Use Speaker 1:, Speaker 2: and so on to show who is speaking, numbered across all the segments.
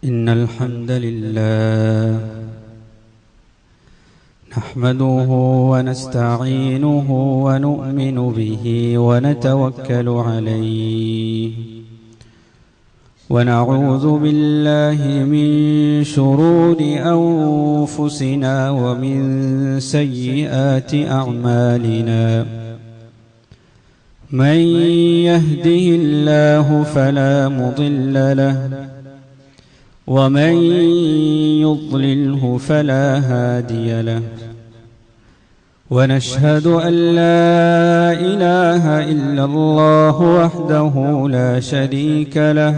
Speaker 1: إن الحمد لله نحمده ونستعينه ونؤمن به ونتوكل عليه ونعوذ بالله من شرور أنفسنا ومن سيئات أعمالنا من يهده الله فلا مضل له ومن يضلله فلا هادي له ونشهد أن لا إله إلا الله وحده لا شريك له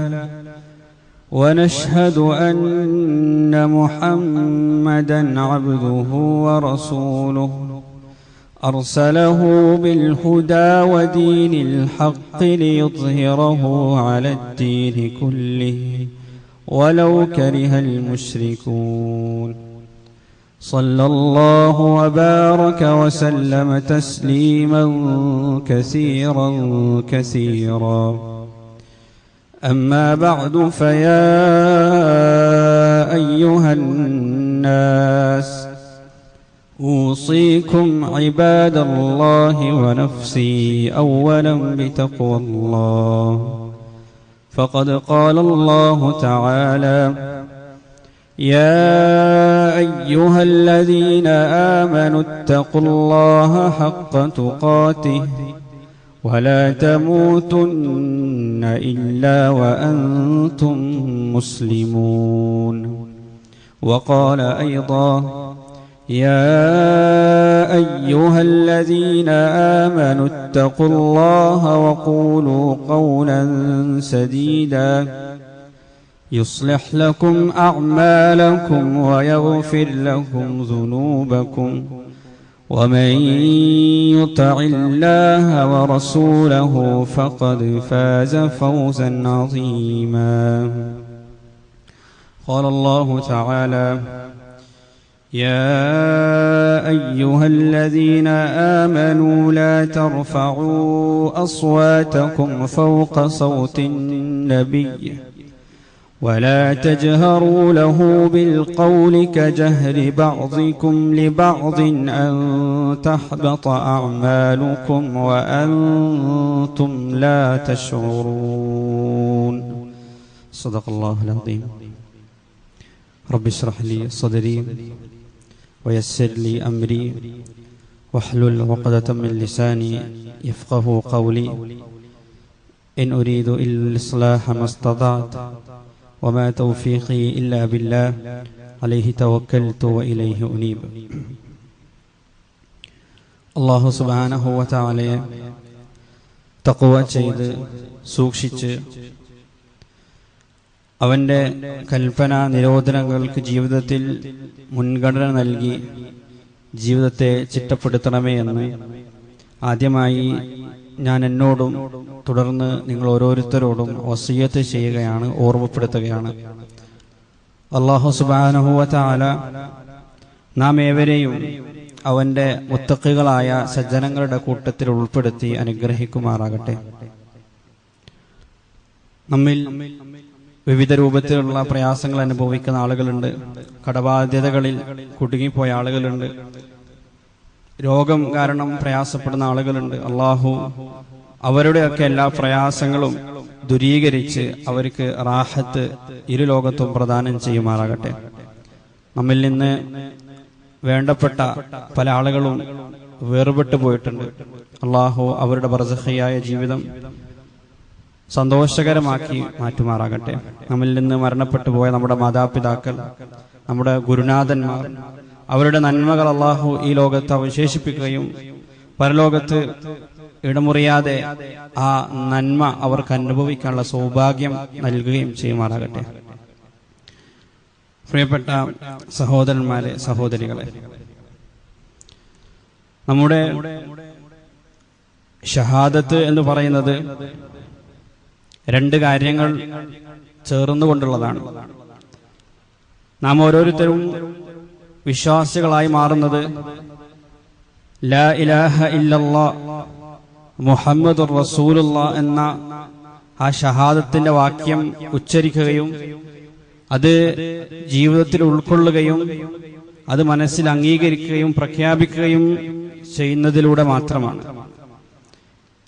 Speaker 1: ونشهد أن محمدا عبده ورسوله أرسله بالهدى ودين الحق ليظهره على الدين كله ولو كره المشركون صلى الله وبارك وسلم تسليما كثيرا كثيرا أما بعد فيا أيها الناس أوصيكم عباد الله ونفسي أولا بتقوى الله فقد قال الله تعالى يا أيها الذين آمنوا اتقوا الله حق تقاته ولا تموتن إلا وأنتم مسلمون وقال أيضا يا أيها الذين آمنوا اتقوا الله وقولوا قولا سديدا يصلح لكم أعمالكم ويغفر لكم ذنوبكم ومن يطع الله ورسوله فقد فاز فوزا عظيما قال الله تعالى يا أيها الذين آمنوا لا ترفعوا أصواتكم فوق صوت النبي ولا تجهروا له بالقول كجهر بعضكم لبعض أن تحبط أعمالكم وأنتم لا تشعرون صدق الله العظيم رب اشرح لي صدري ويسر لي أمري واحلل عقدة من لساني يفقه قولي إن أريد إلا الإصلاح ما استطعت وما توفيقي إلا بالله عليه توكلت وإليه أنيب الله سبحانه وتعالى തഖ്വ ചെയ്ത് സൂക്ഷിച്ച് അവൻ്റെ കൽപ്പന നിരോധനങ്ങൾക്ക് ജീവിതത്തിൽ മുൻഗണന നൽകി ജീവിതത്തെ ചിട്ടപ്പെടുത്തണമേ എന്ന് ആദ്യമായി ഞാൻ എന്നോടും തുടർന്ന് നിങ്ങൾ ഓരോരുത്തരോടും വസിയ്യത്ത് ചെയ്യുകയാണ്, ഓർമ്മപ്പെടുത്തുകയാണ്. അല്ലാഹു സുബ്ഹാനഹു വ തആല നാം ഏവരെയും അവൻ്റെ മുത്തഖികളായ സജ്ജനങ്ങളുടെ കൂട്ടത്തിൽ ഉൾപ്പെടുത്തി അനുഗ്രഹിക്കുമാറാകട്ടെ. നമ്മിൽ വിവിധ രൂപത്തിലുള്ള പ്രയാസങ്ങൾ അനുഭവിക്കുന്ന ആളുകളുണ്ട്, കടബാധ്യതകളിൽ കുടുങ്ങിപ്പോയ ആളുകളുണ്ട്, രോഗം കാരണം പ്രയാസപ്പെടുന്ന ആളുകളുണ്ട്. അള്ളാഹു അവരുടെയൊക്കെ എല്ലാ പ്രയാസങ്ങളും ദൂരീകരിച്ച് അവർക്ക് റാഹത്ത് ഇരു ലോകത്തും പ്രദാനം ചെയ്യുമാറാകട്ടെ. നമ്മിൽ നിന്ന് വേണ്ടപ്പെട്ട പല ആളുകളും വേർപെട്ടു പോയിട്ടുണ്ട്. അള്ളാഹു അവരുടെ ബർസഖിയായ ജീവിതം സന്തോഷകരമാക്കി മാറ്റുമാറാകട്ടെ. നമ്മിൽ നിന്ന് മരണപ്പെട്ടു പോയ നമ്മുടെ മാതാപിതാക്കൾ, നമ്മുടെ ഗുരുനാഥന്മാർ, അവരുടെ നന്മകൾ അള്ളാഹു ഈ ലോകത്ത് അവശേഷിപ്പിക്കുകയും പരലോകത്ത് ഇടമുറിയാതെ ആ നന്മ അവർക്ക് അനുഭവിക്കാനുള്ള സൗഭാഗ്യം നൽകുകയും ചെയ്യുമാറാകട്ടെ. പ്രിയപ്പെട്ട സഹോദരന്മാരെ, സഹോദരികളെ, നമ്മുടെ ഷഹാദത്ത് എന്ന് പറയുന്നത് രണ്ട് കാര്യങ്ങൾ ചേർന്നുകൊണ്ടുള്ളതാണ്. നാം ഓരോരുത്തരും വിശ്വാസികളായി മാറുന്നത് ലാ ഇലാഹ ഇല്ലല്ലാഹ് മുഹമ്മദുർ റസൂലുള്ളാഹ് എന്ന ആ ഷഹാദത്തിന്റെ വാക്യം ഉച്ചരിക്കുകയും അത് ജീവിതത്തിൽ ഉൾക്കൊള്ളുകയും അത് മനസ്സിൽ അംഗീകരിക്കുകയും പ്രഖ്യാപിക്കുകയും ചെയ്യുന്നതിലൂടെ മാത്രമാണ്.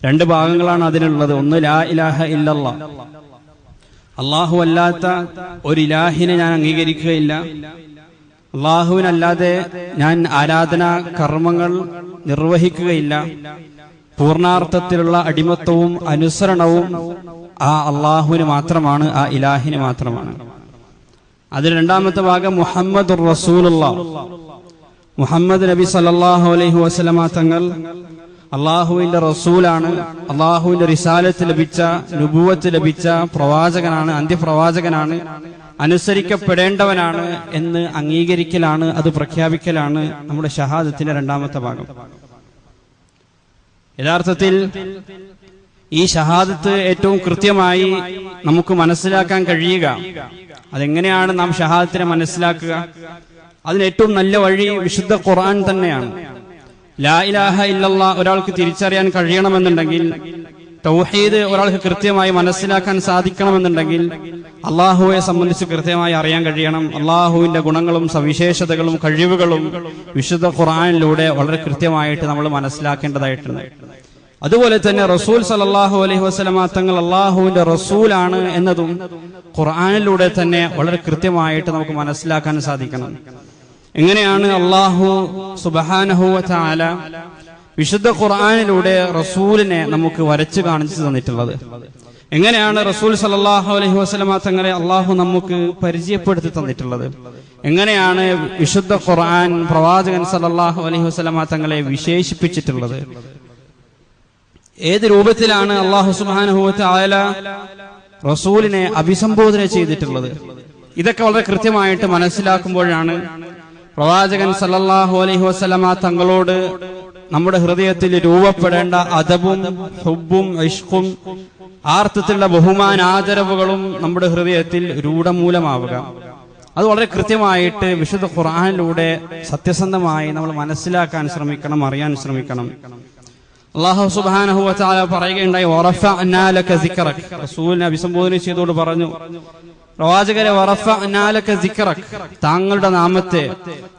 Speaker 1: രണ്ട് ഭാഗങ്ങളാണ് അതിനുള്ളത്. ഒന്ന് ലാ ഇലാഹ ഇല്ലല്ലാഹ്, അല്ലാഹു അല്ലാത്ത ഒരു ഇലാഹിനെ ഞാൻ അംഗീകരിക്കുകയില്ല, അല്ലാഹുവിനല്ലാതെ ഞാൻ ആരാധനാ കർമ്മങ്ങൾ നിർവഹിക്കുകയില്ല, പൂർണാർത്ഥത്തിലുള്ള അടിമത്തവും അനുസരണവും ആ അല്ലാഹുവിന് മാത്രമാണ്, ആ ഇലാഹിന് മാത്രമാണ്. അതിൽ രണ്ടാമത്തെ ഭാഗം മുഹമ്മദുർ റസൂലുള്ളാഹ്, മുഹമ്മദ് നബി സല്ലല്ലാഹു അലൈഹി വസല്ലമ തങ്ങൾ അള്ളാഹുവിന്റെ റസൂലാണ്, അള്ളാഹുവിന്റെ റിസാലത്ത് ലഭിച്ച, നുബുവത്ത് ലഭിച്ച പ്രവാചകനാണ്, അന്ത്യപ്രവാചകനാണ്, അനുസരിക്കപ്പെടേണ്ടവനാണ് എന്ന് അംഗീകരിക്കലാണ്, അത് പ്രഖ്യാപിക്കലാണ് നമ്മുടെ ഷഹാദത്തിന്റെ രണ്ടാമത്തെ ഭാഗം. യഥാർത്ഥത്തിൽ ഈ ഷഹാദത്ത് ഏറ്റവും കൃത്യമായി നമുക്ക് മനസ്സിലാക്കാൻ കഴിയുക, അതെങ്ങനെയാണ് നാം ഷഹാദത്തിനെ മനസ്സിലാക്കുക? അതിന് ഏറ്റവും നല്ല വഴി വിശുദ്ധ ഖുർആൻ തന്നെയാണ്. ലാ ഇലാഹ ഇല്ലല്ലാഹ് ഒരാൾക്ക് തിരിച്ചറിയാൻ കഴിയണമെന്നുണ്ടെങ്കിൽ, തൗഹീദ് ഒരാൾക്ക് കൃത്യമായി മനസ്സിലാക്കാൻ സാധിക്കണമെന്നുണ്ടെങ്കിൽ അള്ളാഹുവെ സംബന്ധിച്ച് കൃത്യമായി അറിയാൻ കഴിയണം. അള്ളാഹുവിന്റെ ഗുണങ്ങളും സവിശേഷതകളും കഴിവുകളും വിശുദ്ധ ഖുർആനിലൂടെ വളരെ കൃത്യമായിട്ട് നമ്മൾ മനസ്സിലാക്കേണ്ടതായിട്ടുണ്ട്. അതുപോലെ തന്നെ റസൂൽ സല്ലല്ലാഹു അലൈഹി വസല്ലമ തങ്ങൾ അള്ളാഹുവിന്റെ റസൂലാണ് എന്നതും ഖുർആനിലൂടെ തന്നെ വളരെ കൃത്യമായിട്ട് നമുക്ക് മനസ്സിലാക്കാൻ സാധിക്കണം. എങ്ങനെയാണ് അള്ളാഹു സുബ്ഹാനഹു വ തആല വിശുദ്ധ ഖുർആനിലൂടെ റസൂലിനെ നമുക്ക് വരച്ചു കാണിച്ചു തന്നിട്ടുള്ളത്? എങ്ങനെയാണ് റസൂൽ സല്ലല്ലാഹു അലൈഹി വസല്ലമ തങ്ങളെ അള്ളാഹു നമുക്ക് പരിചയപ്പെടുത്തി തന്നിട്ടുള്ളത്? എങ്ങനെയാണ് വിശുദ്ധ ഖുർആൻ പ്രവാചകൻ സല്ലല്ലാഹു അലൈഹി വസല്ലമ തങ്ങളെ വിശേഷിപ്പിച്ചിട്ടുള്ളത്? ഏത് രൂപത്തിലാണ് അള്ളാഹു സുബ്ഹാനഹു വ തആല റസൂലിനെ അഭിസംബോധന ചെയ്തിട്ടുള്ളത്? ഇതൊക്കെ വളരെ കൃത്യമായിട്ട് മനസ്സിലാക്കുമ്പോഴാണ് പ്രവാചകൻ സല്ലല്ലാഹു അലൈഹി വസല്ലമ തങ്ങളോട് നമ്മുടെ ഹൃദയത്തിൽ രൂപപ്പെടേണ്ട അദബും ഹുബ്ബും ഇഷ്ഖും ആർത്ഥത്തിലുള്ള ബഹുമാനാദരവുകളും നമ്മുടെ ഹൃദയത്തിൽ രൂഢമൂലമാവുക. അത് വളരെ കൃത്യമായിട്ട് വിശുദ്ധ ഖുർആനിലൂടെ സത്യസന്ധമായി നമ്മൾ മനസ്സിലാക്കാൻ ശ്രമിക്കണം, അറിയാൻ ശ്രമിക്കണം. അല്ലാഹു സുബ്ഹാനഹു വ തആല പറയുകയുണ്ടായി, വറഫഅനാ ലക സിക്റക, റസൂലിനെ അഭിസംബോധന ചെയ്തുകൊണ്ട് പറഞ്ഞു, പ്രവാചകരെ, വറഫഅനാ ലക സിക്റക, താങ്കളുടെ നാമത്തെ,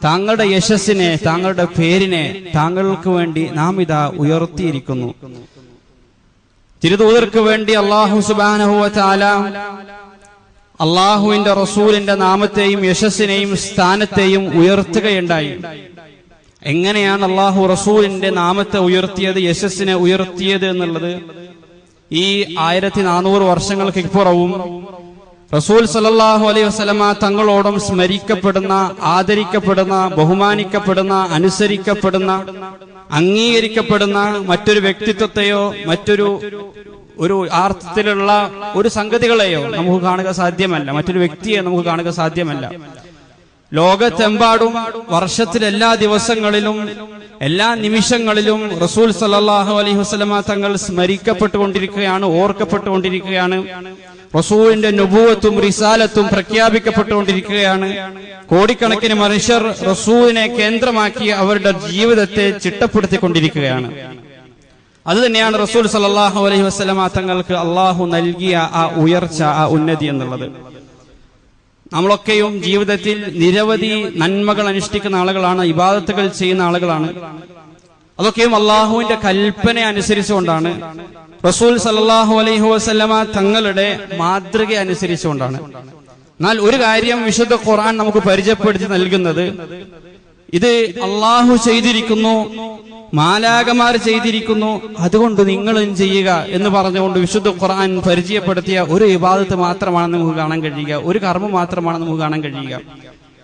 Speaker 1: താങ്കളുടെ യശസ്സിനെ, താങ്കളുടെ പേരിനെ താങ്കൾക്ക് വേണ്ടി നാം ഇതാ ഉയർത്തിയിരിക്കുന്നു. തിരുദൂതർക്ക് വേണ്ടി അല്ലാഹു സുബ്ഹാനഹു വ തആല അല്ലാഹുവിന്റെ റസൂലിന്റെ നാമത്തെയും യശസ്സിനെയും സ്ഥാനത്തെയും ഉയർത്തുകയുണ്ടായി. എങ്ങനെയാണ് അല്ലാഹു റസൂലിന്റെ നാമത്തെ ഉയർത്തിയത്, യശസ്സിനെ ഉയർത്തിയത് എന്നുള്ളത് ഈ 1400 വർഷങ്ങൾക്ക് ഇപ്പുറവും റസൂൽ സല്ലല്ലാഹു അലൈഹി വസല്ലമ തങ്ങളോടും സ്മരിക്കപ്പെടുന്ന, ആദരിക്കപ്പെടുന്ന, ബഹുമാനിക്കപ്പെടുന്ന, അനുസരിക്കപ്പെടുന്ന, അംഗീകരിക്കപ്പെടുന്ന മറ്റൊരു വ്യക്തിത്വത്തെയോ മറ്റൊരു ആർത്ഥത്തിലുള്ള ഒരു സംഗതികളെയോ നമുക്ക് കാണുക സാധ്യമല്ല, മറ്റൊരു വ്യക്തിയെ നമുക്ക് കാണുക സാധ്യമല്ല. ലോകത്തെമ്പാടും വർഷത്തിലെ എല്ലാ ദിവസങ്ങളിലും എല്ലാ നിമിഷങ്ങളിലും റസൂൽ സല്ലല്ലാഹു അലൈഹി വസല്ലമ തങ്ങൾ സ്മരിക്കപ്പെട്ടുകൊണ്ടിരിക്കുകയാണ്, ഓർക്കപ്പെട്ടുകൊണ്ടിരിക്കുകയാണ്. റസൂലിന്റെ നുബുവത്തും റിസാലത്തും പ്രഖ്യാപിക്കപ്പെട്ടുകൊണ്ടിരിക്കുകയാണ്. കോടിക്കണക്കിന് മനുഷ്യർ റസൂലിനെ കേന്ദ്രമാക്കി അവരുടെ ജീവിതത്തെ ചിട്ടപ്പെടുത്തിക്കൊണ്ടിരിക്കുകയാണ്. അത് തന്നെയാണ് റസൂൽ സല്ലല്ലാഹു അലൈഹി വസല്ലമ തങ്ങൾക്ക് അള്ളാഹു നൽകിയ ആ ഉയർച്ച, ആ ഉന്നതി എന്നുള്ളത്. നമ്മളൊക്കെയും ജീവിതത്തിൽ നിരവധി നന്മകൾ അനുഷ്ഠിക്കുന്ന ആളുകളാണ്, ഇബാദത്തുകൾ ചെയ്യുന്ന ആളുകളാണ്. അതൊക്കെയും അള്ളാഹുവിന്റെ കൽപ്പന അനുസരിച്ചുകൊണ്ടാണ്, റസൂൽ സല്ലല്ലാഹു അലൈഹി വസല്ലമ തങ്ങളുടെ മാതൃക അനുസരിച്ചുകൊണ്ടാണ്. എന്നാൽ ഒരു കാര്യം വിശുദ്ധ ഖുർആൻ നമുക്ക് പരിചയപ്പെടുത്തി നൽകുന്നത്, ഇത് അള്ളാഹു ചെയ്തിരിക്കുന്നു, മാലാകമാർ ചെയ്തിരിക്കുന്നു, അതുകൊണ്ട് നിങ്ങളും ചെയ്യുക എന്ന് പറഞ്ഞുകൊണ്ട് വിശുദ്ധ ഖുർആൻ പരിചയപ്പെടുത്തിയ ഒരു ഇബാദത്ത് മാത്രമാണ് നമുക്ക് കാണാൻ കഴിയുക, ഒരു കർമ്മം മാത്രമാണ് നമുക്ക് കാണാൻ കഴിയുക.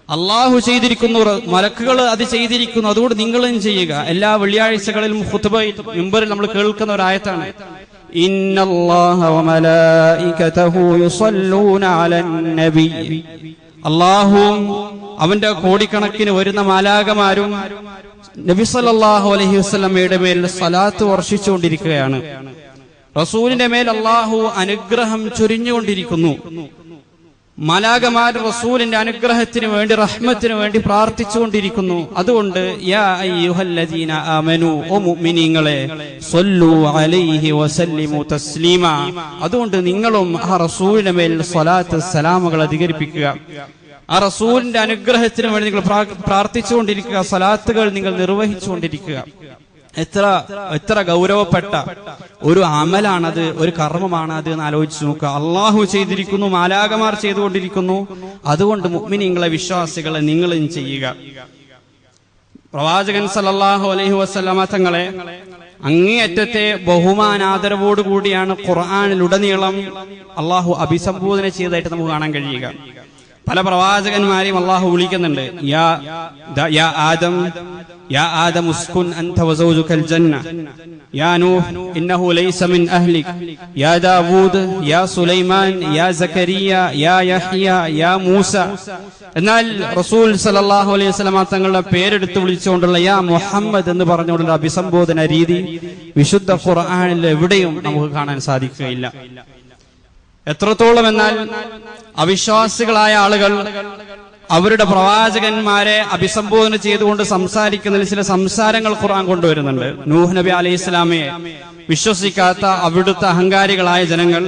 Speaker 1: അള്ളാഹു ചെയ്തിരിക്കുന്നു, മലക്കുകൾ അത് ചെയ്തിരിക്കുന്നു, അതുകൊണ്ട് നിങ്ങളും ചെയ്യുക. എല്ലാ വെള്ളിയാഴ്ചകളിലും ഖുത്ബയിൽ മിമ്പറിൽ നമ്മൾ കേൾക്കുന്ന ഒരു ആയത്താണ്, ഇന്നല്ലാഹ വമലായികതഹു യുസല്ലൂന അലൻ നബി. അള്ളാഹുവും അവന്റെ കോടിക്കണക്കിന് വരുന്ന മാലാകമാരും നബി സല്ലല്ലാഹു അലൈഹി വസല്ലമയുടെ മേൽ സ്വലാത്ത് വർഷിച്ചുകൊണ്ടിരിക്കുകയാണ്. റസൂലിന്റെ മേൽ അള്ളാഹു അനുഗ്രഹം ചൊരിഞ്ഞുകൊണ്ടിരിക്കുന്നു. മലാകമാർ റസൂലിന്റെ അനുഗ്രഹത്തിന് വേണ്ടി റഹ്മത്തിന് വേണ്ടി പ്രാർത്ഥിച്ചുകൊണ്ടിരിക്കുന്നു. അതുകൊണ്ട് യാ അയ്യുഹല്ലദീന ആമനൂ, ഓ മുഅ്മിനീങ്ങളെ, സ്വല്ലു അലൈഹി വസല്ലിമു തസ്ലീമ, അതുകൊണ്ട് നിങ്ങളും ആ റസൂലിന്റെ മേൽ സ്വലാത്ത് സലാമുകൾ അധികരിപ്പിക്കുക. ആ റസൂലിന്റെ അനുഗ്രഹത്തിന് വേണ്ടി നിങ്ങൾ പ്രാർത്ഥിച്ചുകൊണ്ടിരിക്കുക, സ്വലാത്തുകൾ നിങ്ങൾ നിർവഹിച്ചുകൊണ്ടിരിക്കുക. എത്ര ഗൗരവപ്പെട്ട ഒരു അമലാണത്, ഒരു കർമ്മമാണ് അത് എന്ന് ആലോചിച്ച് നോക്കുക. അള്ളാഹു ചെയ്തിരിക്കുന്നു, മാലാകമാർ ചെയ്തുകൊണ്ടിരിക്കുന്നു. അതുകൊണ്ട് മുഅ്മിനീങ്ങളെ, വിശ്വാസികളെ, നിങ്ങളും ചെയ്യുക. പ്രവാചകൻ സല്ലല്ലാഹു അലൈഹി വസല്ലമ തങ്ങളെ അങ്ങേയറ്റത്തെ ബഹുമാനാദരവോടുകൂടിയാണ് ഖുർആനിലുടനീളം അള്ളാഹു അഭിസംബോധന ചെയ്തതായിട്ട് നമുക്ക് കാണാൻ കഴിയുക. പല പ്രവാചകന്മാരെയും അള്ളാഹു വിളിക്കുന്നുണ്ട്. യാ ആദം, യാ ആദം ഉസ്കുൻ അൻത വസൗജുകൽ ജന്ന, യാ നൂഹ് ഇന്നഹു ലൈസ മിൻ അഹ്ലിക്, യാ ദാവൂദ്, യാ സുലൈമാൻ, യാ സക്കരിയ, യാ യഹ്യ, യാ മൂസ. എന്നാൽ റസൂൽ സല്ലല്ലാഹു അലൈഹി വസല്ലമ തങ്ങളുടെ പേരെടുത്ത് വിളിച്ചുകൊണ്ടുള്ള യാ മുഹമ്മദ് എന്ന് പറഞ്ഞുകൊണ്ടുള്ള അഭിസംബോധന രീതി വിശുദ്ധ ഖുർആനിൽ എവിടെയും നമുക്ക് കാണാൻ സാധിക്കുകയില്ല. എത്രത്തോളം എന്നാൽ അവിശ്വാസികളായ ആളുകൾ അവരുടെ പ്രവാചകന്മാരെ അഭിസംബോധന ചെയ്തുകൊണ്ട് സംസാരിക്കുന്നതിൽ ചില സംസാരങ്ങൾ ഖുർആൻ കൊണ്ടുവരുന്നുണ്ട്. നൂഹ് നബി അലൈഹി ഇസ്ലാമയെ വിശ്വസിക്കാത്ത അവിടുത്തെ അഹങ്കാരികളായ ജനങ്ങൾ,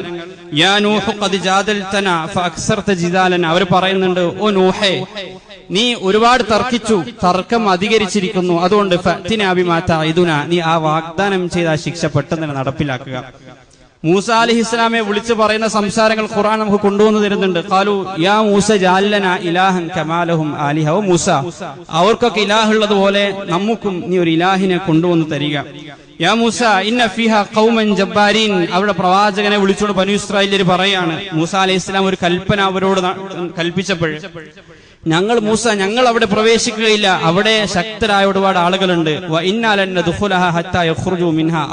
Speaker 1: യാ നൂഹ് ഖദ് ജാദൽതനാ ഫഅക്സർത ജിദാലന, അവർ പറയുന്നുണ്ട്, ഓ നൂഹേ, നീ ഒരുപാട് തർക്കിച്ചു, തർക്കം അധികരിച്ചിരിക്കുന്നു. അതുകൊണ്ട് ഫഅ്തിനാ ബിമാ തഇദുനാ, നീ ആ വാഗ്ദാനം ചെയ്ത ആ ശിക്ഷ പെട്ടെന്ന് നടപ്പിലാക്കുക. മൂസ അലൈഹിസ്സലാമെ വിളിച്ചു പറയുന്ന സംസാരങ്ങൾ ഖുർആൻ നമുക്ക് കൊണ്ടുവന്നു തരുന്നുണ്ട്. ഖാലു യാ മൂസ ജഅൽ ലനാ ഇലാഹൻ കമാ ലഹും ആലിഹ, ഓ മൂസ, അവർക്കൊക്കെ ഇലാഹുള്ളത് പോലെ നമുക്കും നീ ഒരു ഇലാഹിനെ കൊണ്ടുവന്ന് തരിക. യാ മൂസ ഇന്ന ഫീഹാ ഖൗമൻ ജബ്ബാരീൻ, അവരുടെ പ്രവാചകനെ വിളിച്ചുകൊണ്ട് ബനൂ ഇസ്രായേല്യർ പറയാണ്, മൂസ അലൈഹിസ്സലാം ഒരു കൽപ്പന അവരോട് കൽപ്പിച്ചപ്പോൾ, ഞങ്ങൾ അവിടെ പ്രവേശിക്കുകയില്ല, അവിടെ ശക്തരായ ഒരുപാട് ആളുകളുണ്ട്.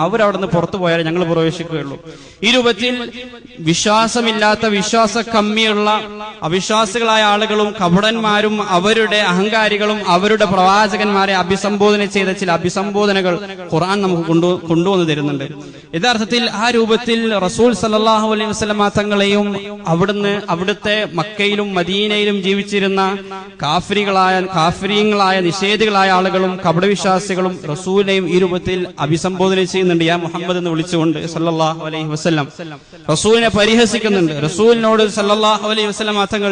Speaker 1: അവരവിടെ നിന്ന് പുറത്തു പോയാൽ ഞങ്ങൾ പ്രവേശിക്കുകയുള്ളൂ. ഈ രൂപത്തിൽ വിശ്വാസമില്ലാത്ത, വിശ്വാസ കമ്മിയുള്ള അവിശ്വാസികളായ ആളുകളും കപടന്മാരും അവരുടെ അഹങ്കാരികളും അവരുടെ പ്രവാചകന്മാരെ അഭിസംബോധന ചെയ്ത ചില അഭിസംബോധനകൾ ഖുർആൻ നമുക്ക് കൊണ്ടുവന്നു തരുന്നുണ്ട്. യഥാർത്ഥത്തിൽ ആ രൂപത്തിൽ റസൂൽ സല്ലല്ലാഹു അലൈഹി വസല്ലമ തങ്ങളെയും അവിടുത്തെ മക്കയിലും മദീനയിലും ജീവിച്ചിരുന്ന കാഫിരീങ്ങളായ നിഷേധികളായ ആളുകളും കപടവിശ്വാസികളും റസൂലിനെയും ഈ രൂപത്തിൽ അഭിസംബോധന ചെയ്യുന്നുണ്ട്. യാ മുഹമ്മദ് എന്ന് വിളിച്ചുകൊണ്ട് സല്ലല്ലാഹു അലൈഹി വസല്ലം റസൂലിനെ പരിഹസിക്കുന്നുണ്ട്. റസൂലിനോട് സല്ലല്ലാഹു അലൈഹി വസല്ലം തങ്ങൾ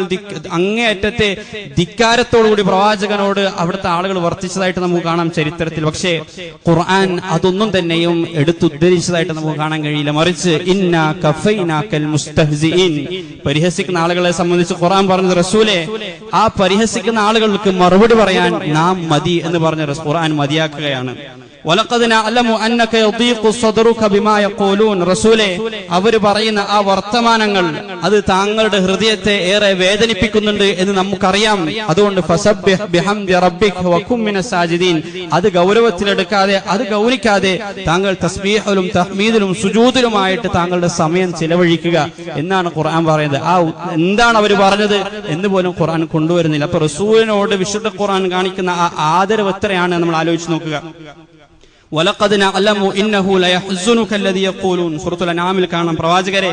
Speaker 1: അങ്ങേയറ്റത്തെ ധിക്കാരത്തോടുകൂടി പ്രവാചകനോട് അവിടുത്തെ ആളുകൾ വർത്തിച്ചതായിട്ട് നമുക്ക് കാണാം ചരിത്രത്തിൽ. പക്ഷേ ഖുർആൻ അതൊന്നും തന്നെയും എടുത്തുദ്ധരിച്ചതായിട്ട് നമുക്ക് കാണാൻ കഴിയില്ല. മറിച്ച് ഇന്നാ കഫൈനാക്കൽ മുസ്തഹ്സിഈൻ, പരിഹസിക്കുന്ന ആളുകളെ സംബന്ധിച്ച് ഖുർആൻ പറഞ്ഞത്, റസൂലേ, ആ പരിഹസിക്കുന്ന ആളുകൾക്ക് മറുപടി പറയാൻ നാം മതി എന്ന് പറഞ്ഞ ഖുർആൻ മതിയാക്കുകയാണ്. വലഖദ് നഅലമു അന്നക യദീഖു സദ്റുക ബിമാ യഖൂലൂൻ, റസൂലേ, അവർ പറയുന്ന ആ വർത്തമാനങ്ങൾ അത് താങ്കളുടെ ഹൃദയത്തെ ഏറെ വേദനിപ്പിക്കുന്നുണ്ട് എന്ന് നമുക്കറിയാം. അതുകൊണ്ട് ഫസബ്ബിഹ് ബിഹംദി റബ്ബിക വകും മിനസ് സാജിദീൻ, അത് ഗൗരവത്തിലെടുക്കാതെ, അത് ഗൗനിക്കാതെ താങ്കൾ തസ്ബീഹിലും തഹ്മീദിലും സുജൂദിലുമായിട്ട് താങ്കളുടെ സമയം ചിലവഴിക്കുക എന്നാണ് ഖുർആൻ പറയുന്നത്. ആ എന്താണ് അവർ പറഞ്ഞത് എന്ന് പോലും ഖുർആൻ കൊണ്ടുവരുന്നില്ല. അപ്പൊ റസൂലിനോട് വിശുദ്ധ ഖുർആൻ കാണിക്കുന്ന ആ ആദരവ് എത്രയാണ് നമ്മൾ ആലോചിച്ച് നോക്കുക. വലഖദ് നഅലമു ഇന്നഹു ലയഹ്സുനുക അല്ലദീ യഖൂലൂൻ, സൂറത്തുൽ അൻആമിൽ കാണാം, പ്രവാചകരെ,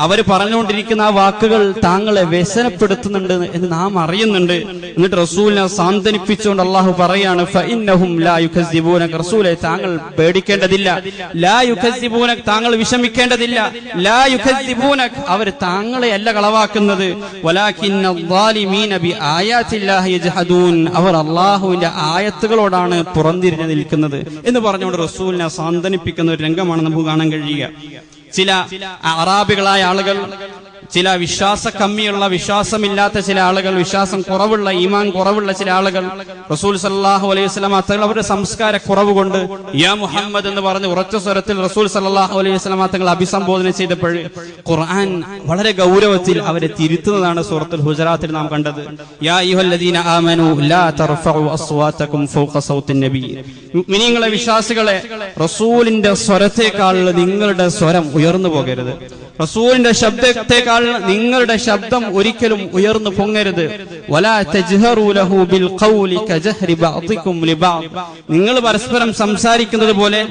Speaker 1: അവർ പറഞ്ഞുകൊണ്ടിരിക്കുന്ന ആ വാക്കുകൾ താങ്കളെ വ്യസനപ്പെടുത്തുന്നുണ്ട് എന്ന് നാം അറിയുന്നുണ്ട്. എന്നിട്ട് റസൂലിനെ സാന്ത്വനിപ്പിച്ചുകൊണ്ട് അല്ലാഹു പറയാണ്, ഫഇന്നഹും ലാ യുകസ്സിബൂനക, റസൂലേ, താങ്കൾ പേടിക്കേണ്ടതില്ല, ലാ യുകസ്സിബൂനക, താങ്കൾ വിഷമിക്കേണ്ടതില്ല, ലാ യുകസ്സിബൂനക, അവർ താങ്കളെ അല്ല കളവാക്കുന്നത്, വലാകിന്നദ്ദാലിമീന ബിആയാതില്ലാഹി യജ്ഹദൂൻ, അവർ അല്ലാഹുവിന്റെ ആയത്തുകളോടാണ് പുറംതിരിഞ്ഞു നിൽക്കുന്നത് എന്ന് പറഞ്ഞുകൊണ്ട് റസൂലിനെ സാന്ത്വനിപ്പിക്കുന്ന ഒരു രംഗമാണ് നമുക്ക് കാണാൻ കഴിയുക. ചില അറാബികളായ ആളുകൾ, ചില വിശ്വാസ കമ്മിയുള്ള, വിശ്വാസമില്ലാത്ത ചില ആളുകൾ, വിശ്വാസം കുറവുള്ള, ഈമാൻ കുറവുള്ള ചില ആളുകൾ റസൂൽ സല്ലല്ലാഹു അലൈഹി വസല്ലം തങ്ങൾ അവരുടെ സംസ്കാര കുറവ് കൊണ്ട് യാ മുഹമ്മദ് എന്ന് പറഞ്ഞ് ഉറച്ച സ്വരത്തിൽ റസൂൽ സല്ലല്ലാഹു അലൈഹി വസല്ലം തങ്ങൾ അഭിസംബോധന ചെയ്തപ്പോൾ ഖുർആൻ വളരെ ഗൗരവത്തിൽ അവരെ തിരുത്തുന്നതാണ് സൂറത്തുൽ ഹുജറാത്തിൽ നാം കണ്ടത്. യാ അയ്യുഹല്ലദീന ആമനൂ ലാ തർഫഉ അസ്വാതകും ഫൗഖ സൗത്തിൻ നബി, മുഅ്മിനീങ്ങളെ, വിശ്വാസികളെ, റസൂലിന്റെ സ്വരത്തേക്കാൾ നിങ്ങളുടെ സ്വരം ഉയർന്നു പോകരുത്. റസൂലിന്റെ ശബ്ദത്തെക്കാൾ നിങ്ങളുടെ ശബ്ദം ഒരിക്കലും ഉയർന്നു പൊങ്ങരുത്. വലാ തജ്ഹറൂ ലഹു ബിൽ ഖൗലി കജഹ്രി ബഅദികും ലിബഅദ്. നിങ്ങൾ പരസ്പരം സംസാരിക്കുന്നത് പോലെ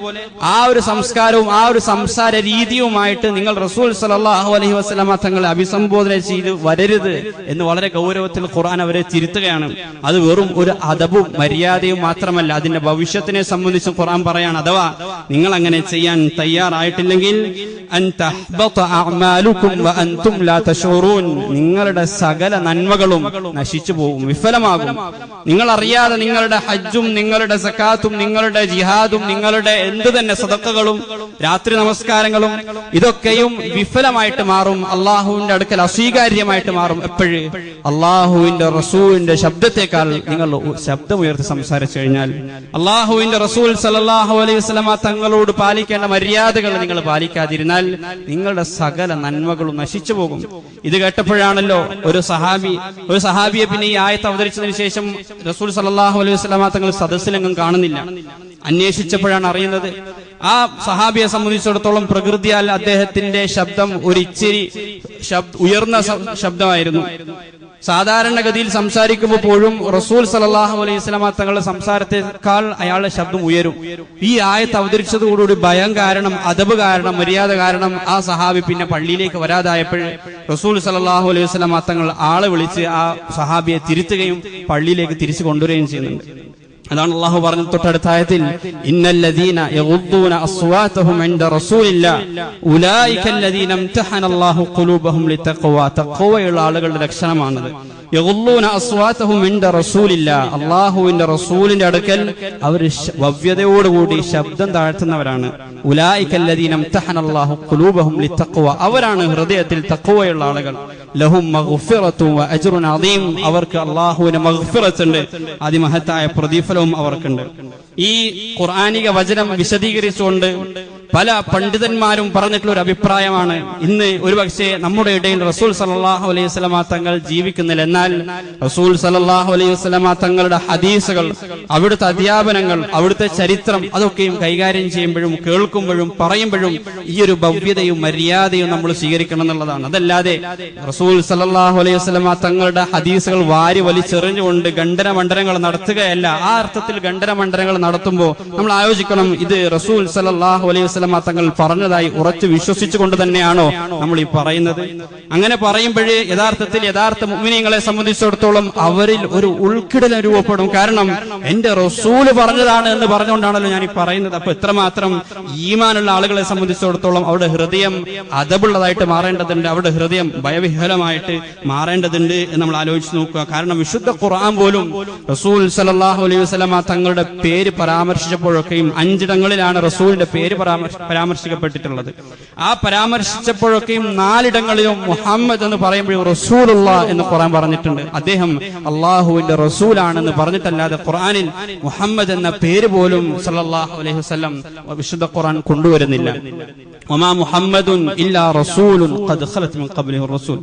Speaker 1: ആ ഒരു സംസ്കാരവും ആ ഒരു സംസാര രീതിയുമായിട്ട് നിങ്ങൾ റസൂൽ സല്ലല്ലാഹു അലൈഹി വസല്ലമ തങ്ങളെ അഭിസംബോധന ചെയ്ത് വരരുത് എന്ന് വളരെ ഗൗരവത്തിൽ ഖുർആൻ അവരെ തിരുത്തുകയാണ്. അത് വെറും ഒരു അദബും മര്യാദയും മാത്രമല്ല, അതിന്റെ ഭവിഷ്യത്തിനെ സംബന്ധിച്ച് ഖുർആൻ പറയാണ്. അഥവാ നിങ്ങൾ അങ്ങനെ ചെയ്യാൻ തയ്യാറായിട്ടില്ലെങ്കിൽ അൻ തഹ്ബത അഅമാലുകും വഅൻതും ലാ തശഊറൂൻ, നിങ്ങളുടെ സകല നന്മകളും നശിച്ചു പോകും, വിഫലമാകും. നിങ്ങൾ അറിയാതെ നിങ്ങളുടെ ഹജ്ജും നിങ്ങളുടെ സക്കാത്തും നിങ്ങളുടെ ജിഹാദും നിങ്ങളുടെ എന്ത് തന്നെ സദഖകളും രാത്രി നമസ്കാരങ്ങളും ഇതൊക്കെയും വിഫലമായിട്ട് മാറും, അള്ളാഹുവിന്റെ അടുക്കൽ അസ്വീകാര്യമായിട്ട് മാറും. എപ്പോഴും അള്ളാഹുവിന്റെ റസൂലിന്റെ ശബ്ദത്തെക്കാൾ നിങ്ങൾ ശബ്ദമുയർത്തി സംസാരിച്ചു കഴിഞ്ഞാൽ, അള്ളാഹുവിന്റെ റസൂൽ സല്ലല്ലാഹു അലൈഹി വസല്ലമ തങ്ങളോട് പാലിക്കേണ്ട മര്യാദകൾ നിങ്ങൾ പാലിക്കാതിരുന്നാൽ നിങ്ങളുടെ സകല നന്മകളും നശിച്ചു പോകും. ഇത് കേട്ടപ്പോഴാണല്ലോ ഒരു സഹാബിയെ പിന്നെ ഈ ആയത്ത് അവതരിച്ചതിന് ശേഷം റസൂൽ സല്ലല്ലാഹു അലൈഹി വസല്ലമ തങ്ങൾ സദസ്സിലെങ്ങും കാണുന്നില്ല. അന്വേഷിച്ചപ്പോഴാണ് അറിയുന്നത് ആ സഹാബിയെ സംബന്ധിച്ചിടത്തോളം പ്രകൃതിയാൽ അദ്ദേഹത്തിന്റെ ശബ്ദം ഒരിച്ചിരി ഉയർന്ന ശബ്ദമായിരുന്നു. സാധാരണഗതിയിൽ സംസാരിക്കുമ്പോൾ പോലും റസൂൽ സല്ലല്ലാഹു അലൈഹി വസല്ലമ തങ്ങളുടെ സംസാരത്തെക്കാൾ അയാളുടെ ശബ്ദം ഉയരും. ഈ ആയത്ത് അവതരിച്ചതോടുകൂടി ഭയം കാരണം, അദബ് കാരണം, മര്യാദ കാരണം ആ സഹാബി പിന്നെ പള്ളിയിലേക്ക് വരാതായപ്പോൾ റസൂൽ സല്ലല്ലാഹു അലൈഹി വസല്ലമ തങ്ങൾ ആളെ വിളിച്ച് ആ സഹാബിയെ തിരുത്തുകയും പള്ളിയിലേക്ക് തിരിച്ചു കൊണ്ടുവരികയും ചെയ്യുന്നുണ്ട്. അതാണ് അല്ലാഹു പറഞ്ഞത് തൊട്ടടുത്ത ആയത്തിൽ, ഇന്നല്ലദീന യഗുദ്ദൂന അസ്വാതഹും ഇൻദ റസൂലില്ലാഹ് ഉലൈകല്ലദീന ഇംതഹനല്ലാഹു ഖുലൂബഹും ലിത്തഖ്വ. തഖ്വയുള്ള ആളുകളുടെ ലക്ഷണമാണത്. യഗുദ്ദൂന അസ്വാതഹും ഇൻദ റസൂലില്ലാഹ്, അല്ലാഹുവിന്റെ റസൂലിന്റെ അടുക്കൽ അവർ ഭവ്യതയോടുകൂടി ശബ്ദം താഴ്ത്തുന്നവരാണ്. ഉലൈകല്ലദീന ഇംതഹനല്ലാഹു ഖുലൂബഹും ലിത്തഖ്വ, അവരാണ് ഹൃദയത്തിൽ തഖ്വയുള്ള ആളുകൾ. ലഹും മഗ്ഫിറത്തും വഅജ്റുൻ അദീം, അവർക്ക് അല്ലാഹുവിന്റെ മഗ്ഫിറത്ത് ഉണ്ട്, അതിമഹത്തായ പ്രതിഫലവും അവർക്കുണ്ട്. ഈ ഖുർആനിക വചനം വിശദീകരിച്ചുകൊണ്ട് പല പണ്ഡിതന്മാരും പറഞ്ഞിട്ടുള്ള ഒരു അഭിപ്രായമാണ്, ഇന്ന് ഒരുപക്ഷെ നമ്മുടെ ഇടയിൽ റസൂൽ സല്ലല്ലാഹു അലൈഹി വസല്ലമ തങ്ങൾ ജീവിക്കുന്നില്ല, എന്നാൽ റസൂൽ സല്ലല്ലാഹു അലൈഹി വസല്ലമ തങ്ങളുടെ ഹദീസുകൾ, അവിടുത്തെ അധ്യാപനങ്ങൾ, അവിടുത്തെ ചരിത്രം അതൊക്കെയും കൈകാര്യം ചെയ്യുമ്പോഴും കേൾക്കുമ്പോഴും പറയുമ്പോഴും ഈ ഒരു ഭവ്യതയും മര്യാദയും നമ്മൾ സ്വീകരിക്കണം എന്നുള്ളതാണ്. അതല്ലാതെ റസൂൽ സല്ലല്ലാഹു അലൈഹി വസല്ലമ തങ്ങളുടെ ഹദീസുകൾ വാരി വലിച്ചെറിഞ്ഞുകൊണ്ട് ഖണ്ഡന മണ്ഡലങ്ങൾ നടത്തുകയല്ല. ആ അർത്ഥത്തിൽ ഖണ്ഡന മണ്ഡലങ്ങൾ നടത്തുമ്പോൾ നമ്മൾ ആലോചിക്കണം, ഇത് റസൂൽ സല്ലല്ലാഹു അലൈഹി വസല്ലമ തങ്ങൾ പറഞ്ഞതായി ഉറച്ചു വിശ്വസിച്ചുകൊണ്ട് തന്നെയാണോ നമ്മൾ ഈ പറയുന്നത്? അങ്ങനെ പറയുമ്പോഴേ യഥാർത്ഥ മുഅ്മിനീങ്ങളെ സംബന്ധിച്ചിടത്തോളം അവരിൽ ഒരു ഉൾക്കിടൽ രൂപപ്പെടും. കാരണം എന്റെ റസൂല് പറഞ്ഞതാണ് എന്ന് പറഞ്ഞുകൊണ്ടാണല്ലോ ഞാൻ ഈ പറയുന്നത്. അപ്പൊ എത്രമാത്രം ഈമാനുള്ള ആളുകളെ സംബന്ധിച്ചിടത്തോളം അവരുടെ ഹൃദയം അദബുള്ളതായിട്ട് മാറേണ്ടതുണ്ട്, അവരുടെ ഹൃദയം ഭയവിഹ്വലമായിട്ട് മാറേണ്ടതുണ്ട് എന്ന് നമ്മൾ ആലോചിച്ച് നോക്കുക. കാരണം വിശുദ്ധ ഖുർആൻ പോലും റസൂൽ സല്ലല്ലാഹു അലൈഹി വസല്ലമ തങ്ങളുടെ പേര് പരാമർശിച്ചപ്പോഴൊക്കെയും 5 ഇടങ്ങളിലാണ് റസൂലിന്റെ പേര് പരാമർശിക്കപ്പെട്ടിട്ടുള്ളത്. ആ പരാമർശിച്ചപ്പോഴൊക്കെയും 4 ഇടങ്ങളിലും മുഹമ്മദ് എന്ന് പറയുമ്പോഴും റസൂലുള്ളാഹ് എന്ന് ഖുർആൻ പറഞ്ഞിട്ടുണ്ട്. അദ്ദേഹം അള്ളാഹുവിന്റെ റസൂലാണെന്ന് പറഞ്ഞിട്ടല്ലാതെ ഖുർആനിൽ മുഹമ്മദ് എന്ന പേര് പോലും സല്ലല്ലാഹു അലൈഹി വസല്ലം വിശുദ്ധ ഖുർആൻ കൊണ്ടുവരുന്നില്ല. وما محمد إلا رسول قد خلت من قبله الرسول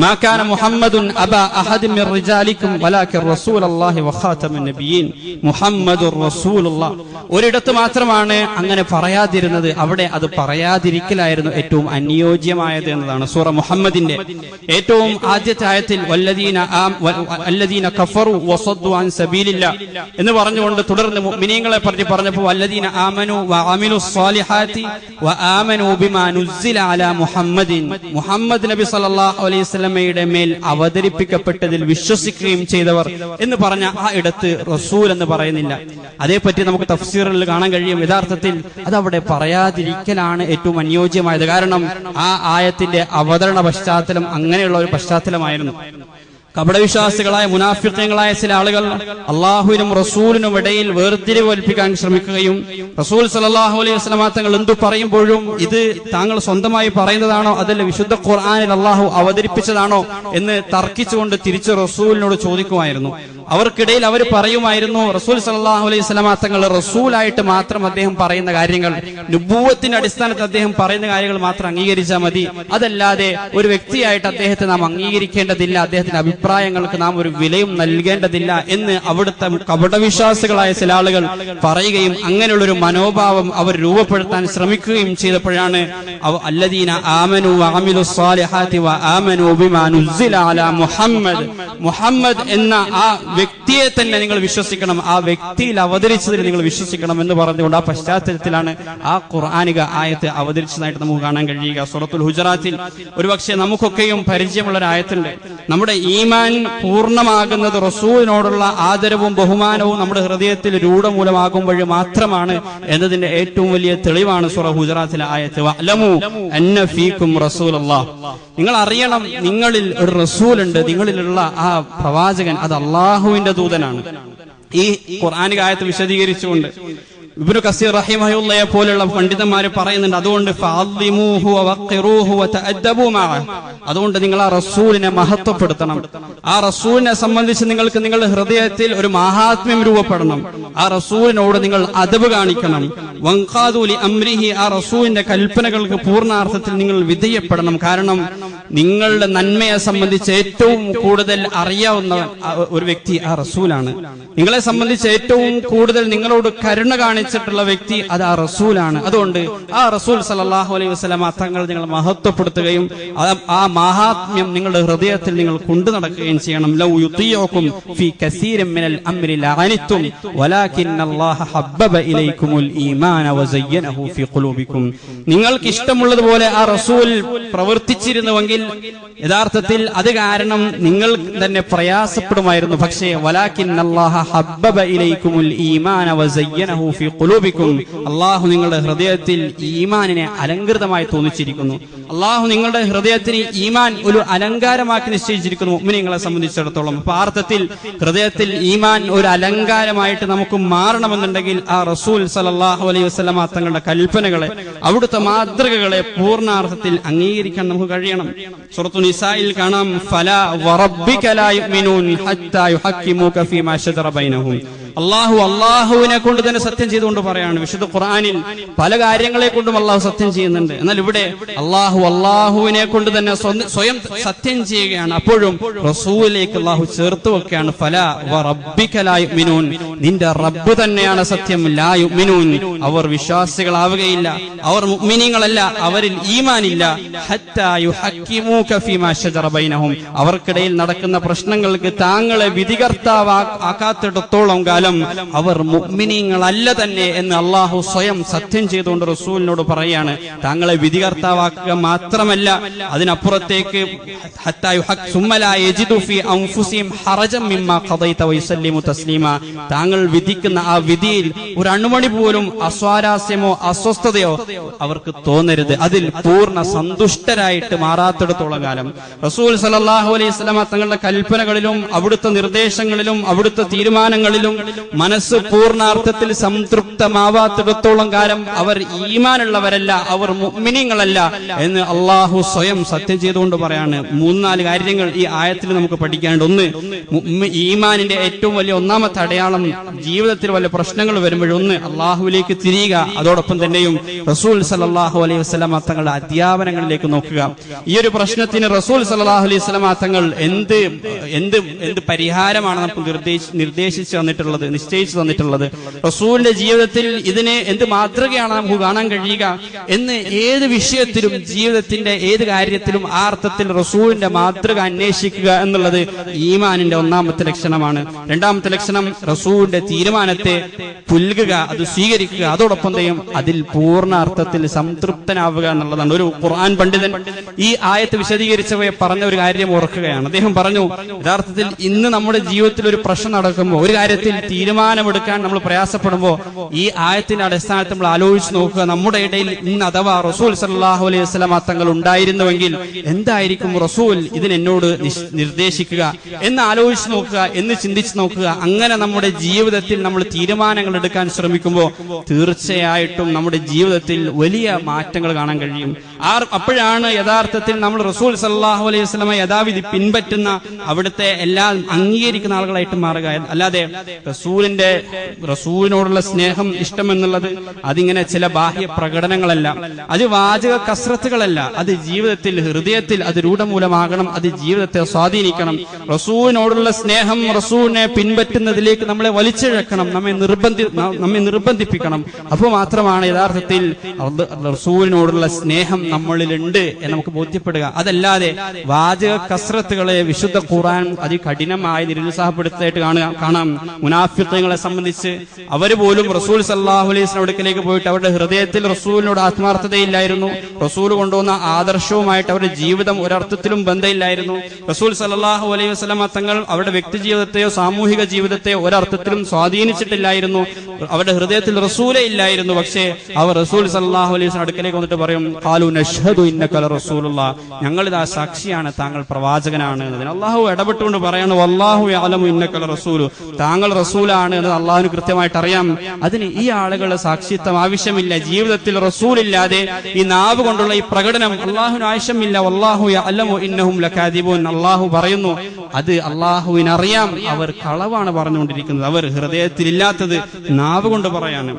Speaker 1: ما كان محمد أبا أحد من رجالكم ولكن رسول الله وخاتم النبيين محمد رسول الله. ഒരിടത്ത് മാത്രമാണ് അങ്ങനെ പറയാതിരുന്നത്, അവിടെ അത് പറയാതിരിക്കലായിരുന്നു ഏറ്റവും അനുയോജ്യമായത് എന്നതാണ്. സൂറ മുഹമ്മദിന്റെ ഏറ്റവും ആദ്യത്തെ ആയത്തിൽ വല്ലദീന കഫറു വസദ്ദു അൻ സബീലില്ലാഹ് എന്ന് പറഞ്ഞുകൊണ്ട് തുടർന്ന് മുഅ്മിനീങ്ങളെ പറ്റി പറഞ്ഞപ്പോൾ വല്ലദീന ആമനു വഅമിലുസ് സ്വാലിഹാത്തി വആമനു ബിമാ നുസ്സില അലാ മുഹമ്മദിൻ, മുഹമ്മദ് നബി സല്ലല്ലാഹു അലൈഹി വസല്ലമയുടെ മേൽ അവതരിപ്പിക്കപ്പെട്ടതിൽ വിശ്വസിക്കുകയും ചെയ്തവർ എന്ന് പറഞ്ഞ ആ ഇടത്ത് റസൂൽ എന്ന് പറയുന്നില്ല. അതേപറ്റി നമുക്ക് തഫ്സീറിൽ കാണാൻ കഴിയും. യഥാർത്ഥത്തിൽ അതവിടെ പറയാതിരിക്കലാണ് ഏറ്റവും അനുയോജ്യമായത്. കാരണം ആ ആയത്തിന്റെ അവതരണ പശ്ചാത്തലം അങ്ങനെയുള്ള ഒരു പശ്ചാത്തലമായിരുന്നു. കപടവിശ്വാസികളായ മുനാഫിഖീങ്ങളായ ചില ആളുകൾ അള്ളാഹുവിനും റസൂലിനും ഇടയിൽ വേർതിരിവ് കൽപ്പിക്കാൻ ശ്രമിക്കുകയും റസൂൽ സല്ലല്ലാഹു അലൈഹി വസല്ലമ തങ്ങൾ എന്തു പറയുമ്പോഴും ഇത് താങ്കൾ സ്വന്തമായി പറയുന്നതാണോ അതല്ല വിശുദ്ധ ഖുർആനിൽ അള്ളാഹു അവതരിപ്പിച്ചതാണോ എന്ന് തർക്കിച്ചുകൊണ്ട് തിരിച്ച് റസൂലിനോട് ചോദിക്കുമായിരുന്നു. അവർക്കിടയിൽ അവർ പറയുമായിരുന്നു റസൂൽ സല്ലല്ലാഹു അലൈഹി വസല്ലം തങ്ങൾ റസൂലായിട്ട് മാത്രം അദ്ദേഹം പറയുന്ന കാര്യങ്ങൾ, നുബുവത്തിന്റെ അടിസ്ഥാനത്തിൽ അദ്ദേഹം പറയുന്ന കാര്യങ്ങൾ മാത്രം അംഗീകരിച്ചാൽ മതി, അതല്ലാതെ ഒരു വ്യക്തിയായിട്ട് അദ്ദേഹത്തെ നാം അംഗീകരിക്കേണ്ടതില്ല, അദ്ദേഹത്തിന്റെ അഭിപ്രായങ്ങൾക്ക് നാം ഒരു വിലയും നൽകേണ്ടതില്ല എന്ന് അവിടുത്തെ കപടവിശ്വാസികളായ ചില ആളുകൾ പറയുകയും അങ്ങനെയുള്ളൊരു മനോഭാവം അവർ രൂപപ്പെടുത്താൻ ശ്രമിക്കുകയും ചെയ്തപ്പോഴാണ് അല്ലദീന ആമനു വഅമിലു സ്സാലിഹാത്തി വആമനു ബിമാ നുസ്സില അലാ മുഹമ്മദ് എന്ന ആ വ്യക്തിയെ തന്നെ നിങ്ങൾ വിശ്വസിക്കണം, ആ വ്യക്തിയിൽ അവതരിച്ചതിൽ നിങ്ങൾ വിശ്വസിക്കണം എന്ന് പറഞ്ഞുകൊണ്ട് ആ പശ്ചാത്തലത്തിലാണ് ആ ഖുർആനിക ആയത്ത് അവതരിച്ചതായിട്ട് നമുക്ക് കാണാൻ കഴിയുക. സൂറത്തുൽ ഹുജറാത്തിൽ ഒരുപക്ഷെ നമുക്കൊക്കെയും പരിചയമുള്ള ഒരു ആയത്തുണ്ട്. നമ്മുടെ ഈമാൻ പൂർണ്ണമാകുന്നത് റസൂലിനോടുള്ള ആദരവും ബഹുമാനവും നമ്മുടെ ഹൃദയത്തിൽ രൂഢമൂലമാകുമ്പോൾ മാത്രമാണ് എന്നതിന്റെ ഏറ്റവും വലിയ തെളിവാണ് സൂറ ഹുജറാത്തിലെ ആയത്ത്. വഅലമു അന്ന ഫീകും റസൂലല്ലാഹ്, നിങ്ങൾ അറിയണം നിങ്ങളിൽ ഒരു റസൂലുണ്ട്, നിങ്ങളിലുള്ള ആ പ്രവാചകൻ അത് അള്ളാഹുവിന്റെ ദൂതനാണ്. ഈ ഖുർആനിക ആയത്ത് വിശദീകരിച്ചുകൊണ്ട് ഇബ്നു കസീർ റഹിമഹുള്ളയെ പോലുള്ള പണ്ഡിതന്മാർ പറയുന്നുണ്ട്, അതുകൊണ്ട് ഫഅദ്ദിമൂഹു വഖിറൂഹു വതഅദ്ദബൂ മഅഹു, അതുകൊണ്ട് നിങ്ങൾ ആ റസൂലിനെ മഹത്വപ്പെടുത്തണം. ആ റസൂലിനെ സംബന്ധിച്ച് നിങ്ങൾക്ക് നിങ്ങളുടെ ഹൃദയത്തിൽ ഒരു മഹാത്മ്യം രൂപപ്പെടണം. ആ റസൂലിനോട് നിങ്ങൾ അദബ് കാണിക്കണം. വൻഖാദു ലി അംരിഹി, ആ റസൂലിന്റെ കൽപ്പനകൾക്ക് പൂർണ്ണാർത്ഥത്തിൽ നിങ്ങൾ വിധേയപ്പെടണം. കാരണം നിങ്ങളുടെ നന്മയെ സംബന്ധിച്ച് ഏറ്റവും കൂടുതൽ അറിയാവുന്ന ഒരു വ്യക്തി ആ റസൂലാണ്. നിങ്ങളെ സംബന്ധിച്ച് ഏറ്റവും കൂടുതൽ നിങ്ങളോട് കരുണ കാണിച്ചിട്ടുള്ള വ്യക്തി അത് ആ റസൂലാണ്. അതുകൊണ്ട് ആ റസൂൽ സല്ലല്ലാഹു അലൈഹി വസല്ലം തങ്ങൾ നിങ്ങൾ മഹത്വപ്പെടുത്തുകയും ആ മഹാത്മ്യം നിങ്ങളുടെ ഹൃദയത്തിൽ നിങ്ങൾ കൊണ്ടു നടക്കുകയും ചെയ്യണം. ലൗ യുതിയഉകും ഫീ കസീരിൻ മിനൽ അംരി ലഅനിതും വലാകിന്നല്ലാഹ ഹബ്ബബ ഇലൈക്കുമുൽ ഈമാന വസയ്യനഹു ഫീ ഖുലൂബിക്കും, നിങ്ങൾക്ക് ഇഷ്ടമുള്ളതുപോലെ ആ റസൂൽ പ്രവർത്തിച്ചിരുന്നുവെങ്കിൽ യഥാർത്ഥത്തിൽ അത് കാരണം നിങ്ങൾ തന്നെ പ്രയാസപ്പെടുമായിരുന്നു. പക്ഷേ വലാകിന്നല്ലാഹ ഹബ്ബബ ഇലൈക്കുമുൽ ഈമാന വസയ്യനഹു ഫീ ഖുലൂബിക്കും, അല്ലാഹു നിങ്ങളുടെ ഹൃദയത്തിൽ ഈമാനിനെ അലങ്കൃതമായി തോന്നിച്ചിരിക്കുന്നു. അല്ലാഹു നിങ്ങളുടെ ഹൃദയത്തിന് ഈമാൻ ഒരു അലങ്കാരമാക്കി നിശ്ചയിച്ചിരിക്കുന്നു മുഅ്മിനീങ്ങളെ സംബന്ധിച്ചിടത്തോളം. അപ്പൊ അർത്ഥത്തിൽ ഹൃദയത്തിൽ ഈമാൻ ഒരു അലങ്കാരമായിട്ട് നമുക്ക് മാറണമെന്നുണ്ടെങ്കിൽ ആ റസൂൽ സല്ലല്ലാഹു അലൈഹി വസല്ലം തങ്ങളുടെ കൽപ്പനകളെ, അവിടുത്തെ മാതൃകകളെ പൂർണ്ണാർത്ഥത്തിൽ അംഗീകരിക്കാൻ നമുക്ക് കഴിയണം. സൂറത്തുൽ നിസായിൽ കാണാം, ഫലാ വറബ്ബിക ലാ യുഅ്മിനൂൻ ഹത്താ യുഹക്കിമൂക ഫീമാ ശജറ ബൈനഹും. അള്ളാഹുവിനെ കൊണ്ട് തന്നെ സത്യം ചെയ്തുകൊണ്ട് പറയാണ്. വിശുദ്ധ ഖുർആനിൽ പല കാര്യങ്ങളെ കൊണ്ടും അള്ളാഹു സത്യം ചെയ്യുന്നുണ്ട്. എന്നാൽ ഇവിടെ അള്ളാഹുവിനെ കൊണ്ട് തന്നെ സ്വയം സത്യം ചെയ്യുകയാണ്. അപ്പോഴും റസൂലിലേക്ക് അള്ളാഹു ചേർത്ത് വെക്കുകയാണ്. ഫലാ വറബ്ബിക ലാ യുഅ്മിനൂൻ, നിന്റെ റബ്ബ് തന്നെയാണ് സത്യം. ലാ യുഅ്മിനൂൻ, അവർ വിശ്വാസികളാവുകയില്ല, അവർ മുഅ്മിനീങ്ങളല്ല, അവരിൽ ഈമാനില്ല. ഹത്താ യുഹക്കിമൂക ഫീമാ ശജറ ബൈനഹും, അവർക്കിടയിൽ നടക്കുന്ന പ്രശ്നങ്ങൾക്ക് താങ്കളെ വിധികർത്താവാക്കാത്തിടത്തോളം കാലം അവർ മുഅ്മിനീങ്ങളല്ല തന്നെ എന്ന് അള്ളാഹു സ്വയം സത്യം ചെയ്തുകൊണ്ട് റസൂലിനോട് പറയാണ്. താങ്കളെ വിധികർത്താവാക്കുക മാത്രമല്ല, അതിനപ്പുറത്തേക്ക് ഹത്താ യുഹഖ്സുമ്മ ലാ യജിദു ഫീ അൻഫുസിഹിം ഹറജൻ മിമ്മാ ഖദൈത വയസല്ലിമു തസ്ലീമാ, താങ്കൾ വിധിക്കുന്ന ആ വിധിയിൽ ഒരു അണുമണി പോലും അസ്വാരസ്യമോ അസ്വസ്ഥതയോ അവർക്ക് തോന്നരുത്. അതിൽ പൂർണ്ണ സന്തുഷ്ടരായിട്ട് മാറാത്തിടത്തോളം കാലം റസൂൽ സല്ലല്ലാഹു അലൈഹി വസല്ലം തങ്ങളുടെ കൽപ്പനകളിലും അവിടുത്തെ നിർദ്ദേശങ്ങളിലും അവിടുത്തെ തീരുമാനങ്ങളിലും മനസ്സ് പൂർണ്ണാർത്ഥത്തിൽ സംതൃപ്തമാവാത്തിടത്തോളം കാലം അവർ ഈമാനുള്ളവരല്ല, അവർ മുഅ്മിനീങ്ങളല്ല എന്ന് അള്ളാഹു സ്വയം സത്യം ചെയ്തുകൊണ്ട് പറയാണ്. 3-4 കാര്യങ്ങൾ ഈ ആയത്തിൽ നമുക്ക് പഠിക്കാനുണ്ട്. ഒന്ന്, ഈമാനിന്റെ ഏറ്റവും വലിയ ഒന്നാമത്തെ അടയാളം ജീവിതത്തിൽ വല്ല പ്രശ്നങ്ങൾ വരുമ്പോഴൊന്ന് അള്ളാഹുവിലേക്ക് തിരിയുക, അതോടൊപ്പം തന്നെയും റസൂൽ സല്ലല്ലാഹു അലൈഹി വസല്ലം തങ്ങളുടെ അധ്യാപനങ്ങളിലേക്ക് നോക്കുക. ഈ ഒരു പ്രശ്നത്തിന് റസൂൽ സല്ലല്ലാഹു അലൈഹി വസല്ലം തങ്ങൾ എന്ത് പരിഹാരമാണ് നമുക്ക് നിർദ്ദേശിച്ചു തന്നിട്ടുള്ളത്, നിശ്ചയിച്ചു തന്നിട്ടുള്ളത്, റസൂലിന്റെ ജീവിതത്തിൽ ഇതിനെ എന്ത് മാതൃകയാണ് നമുക്ക് കാണാൻ കഴിയുക എന്ന് ഏത് വിഷയത്തിലും ജീവിതത്തിന്റെ ഏത് കാര്യത്തിലും ആ അർത്ഥത്തിൽ റസൂലിന്റെ മാതൃക അന്വേഷിക്കുക എന്നുള്ളത് ഈമാനിന്റെ ഒന്നാമത്തെ ലക്ഷണമാണ്. രണ്ടാമത്തെ ലക്ഷണം റസൂലിന്റെ തീരുമാനത്തെ പുൽകുക, അത് സ്വീകരിക്കുക, അതോടൊപ്പം തന്നെ അതിൽ പൂർണ്ണ അർത്ഥത്തിൽ സംതൃപ്തനാവുക എന്നുള്ളതാണ്. ഒരു ഖുർആൻ പണ്ഡിതൻ ഈ ആയത്ത് വിശദീകരിച്ചവയെ പറഞ്ഞ ഒരു കാര്യം ഓർക്കുകയാണ്. അദ്ദേഹം പറഞ്ഞു, യഥാർത്ഥത്തിൽ ഇന്ന് നമ്മുടെ ജീവിതത്തിൽ ഒരു പ്രശ്നം നടക്കുമ്പോൾ, ഒരു കാര്യത്തിൽ തീരുമാനമെടുക്കാൻ നമ്മൾ പ്രയാസപ്പെടുമ്പോൾ ഈ ആയത്തിന്റെ അടിസ്ഥാനത്തിൽ നമ്മൾ ആലോചിച്ച് നോക്കുക, നമ്മുടെ ഇടയിൽ ഇന്ന് അഥവാ റസൂൽ സല്ലല്ലാഹു അലൈഹി വസല്ലം തങ്ങൾ ഉണ്ടായിരുന്നുവെങ്കിൽ എന്തായിരിക്കും റസൂൽ ഇതിനെന്നോട് നിർദ്ദേശിക്കുക എന്ന് ആലോചിച്ച് നോക്കുക, എന്ന് ചിന്തിച്ച് നോക്കുക. അങ്ങനെ നമ്മുടെ ജീവിതത്തിൽ നമ്മൾ തീരുമാനങ്ങൾ എടുക്കാൻ ശ്രമിക്കുമ്പോൾ തീർച്ചയായിട്ടും നമ്മുടെ ജീവിതത്തിൽ വലിയ മാറ്റങ്ങൾ കാണാൻ കഴിയും. അപ്പോഴാണ് യഥാർത്ഥത്തിൽ നമ്മൾ റസൂൽ സല്ലല്ലാഹു അലൈഹി വസല്ലമയെ യഥാവിധി പിൻപറ്റുന്ന, അവിടുത്തെ എല്ലാം അംഗീകരിക്കുന്ന ആളുകളായിട്ട് മാറുക. അല്ലാതെ റസൂലിനോടുള്ള സ്നേഹം, ഇഷ്ടം എന്നുള്ളത് അതിങ്ങനെ ചില ബാഹ്യ പ്രകടനങ്ങളല്ല, അത് വാചക കസ്രത്തുകളല്ല, അത് ജീവിതത്തിൽ, ഹൃദയത്തിൽ അത് രൂഢമൂലമാകണം, അത് ജീവിതത്തെ സ്വാധീനിക്കണം. റസൂലിനോടുള്ള സ്നേഹം റസൂലിനെ പിൻപറ്റുന്നതിലേക്ക് നമ്മളെ വലിച്ചിഴക്കണം, നമ്മെ നിർബന്ധിപ്പിക്കണം. അപ്പോൾ മാത്രമാണ് യഥാർത്ഥത്തിൽ റസൂലിനോടുള്ള സ്നേഹം നമ്മളിലുണ്ട് എന്ന് നമുക്ക് ബോധ്യപ്പെടുക. അതല്ലാതെ വാചക കസ്രത്തുകളെ വിശുദ്ധ ഖുർആൻ അതികഠിനമായി നിരുത്സാഹപ്പെടുത്തിയിട്ട് കാണാം. മുനാഫിഖീങ്ങളെ സംബന്ധിച്ച് അവര് പോലും റസൂൽ സല്ലല്ലാഹു അലൈഹി വസല്ലം അടുക്കലേക്ക് പോയിട്ട് അവരുടെ ഹൃദയത്തിൽ റസൂലിനോട് ആത്മാർത്ഥതയില്ലായിരുന്നു. റസൂൽ കൊണ്ടുവന്ന ആദർശവുമായിട്ട് അവരുടെ ജീവിതം ഒരർത്ഥത്തിലും ബന്ധമില്ലായിരുന്നു. റസൂൽ സല്ലല്ലാഹു അലൈഹി വസല്ലം തങ്ങൾ അവരുടെ വ്യക്തി ജീവിതത്തെയോ സാമൂഹിക ജീവിതത്തെയോ ഒരർത്ഥത്തിലും സ്വാധീനിച്ചിട്ടില്ലായിരുന്നു. അവരുടെ ഹൃദയത്തിൽ റസൂലേ ഇല്ലായിരുന്നു. പക്ഷേ അവർ റസൂൽ സല്ലല്ലാഹു അലൈഹി വസല്ലം അടുക്കലേക്ക് വന്നിട്ട് പറയും, ഖാലു നഷ്ഹദു ഇന്നക ലറസൂലുള്ളാഹ്, ഞങ്ങളിതാ സാക്ഷിയാണ് താങ്കൾ പ്രവാചകനാണ് എന്നതിന്. അല്ലാഹു ഇടപെട്ടുകൊണ്ട് പറയാണ്, വല്ലാഹു യഅലമു ഇന്നക ലറസൂലു, താങ്കൾ റസൂലാണ് എന്ന് അല്ലാഹുവിന് കൃത്യമായിട്ട് അറിയാം. അതിന് ഈ ആളുകളുടെ സാക്ഷിത്വം ആവശ്യമില്ല. ജീവിതത്തിൽ റസൂലില്ലാതെ ഈ നാവ് കൊണ്ടുള്ള ഈ പ്രകടനം അല്ലാഹുവിന് ആവശ്യമില്ല. വല്ലാഹു യഅലമു ഇന്നഹും ലകാദിബൂൻ, അല്ലാഹു പറയുന്നു, അത് അല്ലാഹുവിനറിയാം, അവർ കളവാണ് പറഞ്ഞുകൊണ്ടിരിക്കുന്നത്. അവർ ഹൃദയത്തിലില്ലാത്തത് നാവ് കൊണ്ട് പറയാണ്.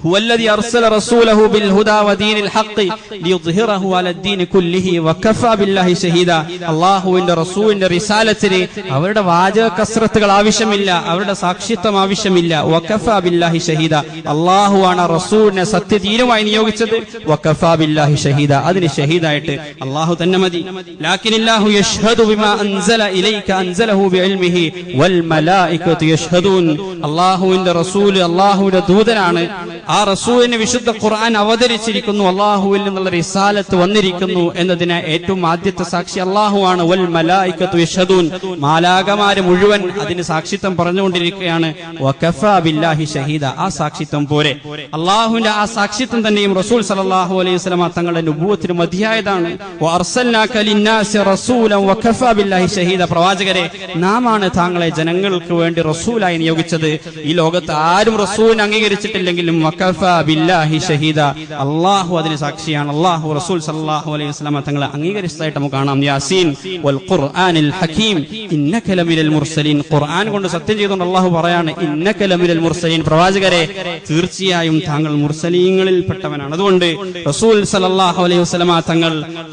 Speaker 1: هو الذي أرسل رسوله بالهدى ودين الحق ليظهره على الدين كله وكفى بالله شهيدا. അല്ലാഹുവിന്റെ റസൂലിന്റെ റിസാലത്തിന് അവരുടെ വാചക കസ്രത്തുകൾ ആവശ്യമില്ല, അവരുടെ സാക്ഷിത്വം ആവശ്യമില്ല. വകഫാ ബില്ലാഹി ഷഹീദ, അല്ലാഹുവാണ് റസൂലിനെ സത്യദീനുമായി നിയോഗിച്ചത്. വകഫാ ബില്ലാഹി ഷഹീദ, അതിന് ഷഹീദായിട്ട് അല്ലാഹു തന്നെ മതി. ലാകിനില്ലാഹു യഷ്ഹദു ബിമാ അൻസല ഇലൈക അൻസലഹു ബിഇൽമിഹി വൽ മലായികതു യഷ്ഹദൂൻ. അല്ലാഹുവിന്റെ റസൂൽ അല്ലാഹുവിന്റെ ദൂതനാണ്. ആ റസൂലിന് വിശുദ്ധ ഖുർആൻ അവതരിച്ചിരിക്കുന്നു, അല്ലാഹുവിൽ നിന്നുള്ള റിസാലത്ത് വന്നിരിക്കുന്നു എന്നതിന് ഏറ്റവും ആദ്യത്തെ സാക്ഷി അല്ലാഹുവാണ്. വൽ മലായികതു യഷ്ഹദൂൻ, മാലാകമാര് മുഴുവൻ അതിന് സാക്ഷിത്വം പറഞ്ഞുകൊണ്ടിരിക്കുകയാണ്. വകഫാ ബില്ലാഹി ഷഹീദ, ആ സാക്ഷിത്വം പോരെ. അല്ലാഹുവിന്റെ ആ സാക്ഷിത്വം തന്നെയും റസൂൽ സല്ലല്ലാഹു അലൈഹി വസല്ലം തങ്ങളുടെ നുബുവത്തിന് മതിയായതാണ്. വഅർസൽനാക ലിന്നാസി റസൂലൻ വകഫാ ബില്ലാഹി ഷഹീദ, പ്രവാചകരെ നാമാണ് താങ്കളെ ജനങ്ങൾക്ക് വേണ്ടി റസൂലായി നിയോഗിച്ചത്. ഈ ലോകത്ത് ആരും റസൂലിനെ അംഗീകരിച്ചിട്ടില്ലെങ്കിലും വകഫാ ബില്ലാഹി ഷഹീദ, അല്ലാഹു അതിന് സാക്ഷിയാണ്. അല്ലാഹു റസൂൽ സല്ലല്ലാഹു അലൈഹി വസല്ലം തങ്ങളെ അംഗീകരിച്ചതായിട്ട് നമുക്ക് കാണാം. യാസീൻ വൽ ഖുർആനിൽ ഹകീം ഇന്നക ലമിനൽ മുർസലീൻ, ഖുർആൻ കൊണ്ട് സത്യം ചെയ്തുകൊണ്ട് അല്ലാഹു പറയാണ്, ഇന്നക ലമിനൽ മുർസലീൻ, പ്രവാചകരെ തീർച്ചയായും താങ്കൾ മുർസലീങ്ങളിൽ പെട്ടവനാണ്. അതുകൊണ്ട് റസൂൽ സല്ലല്ലാഹു അലൈഹി വസല്ലം തങ്ങൾ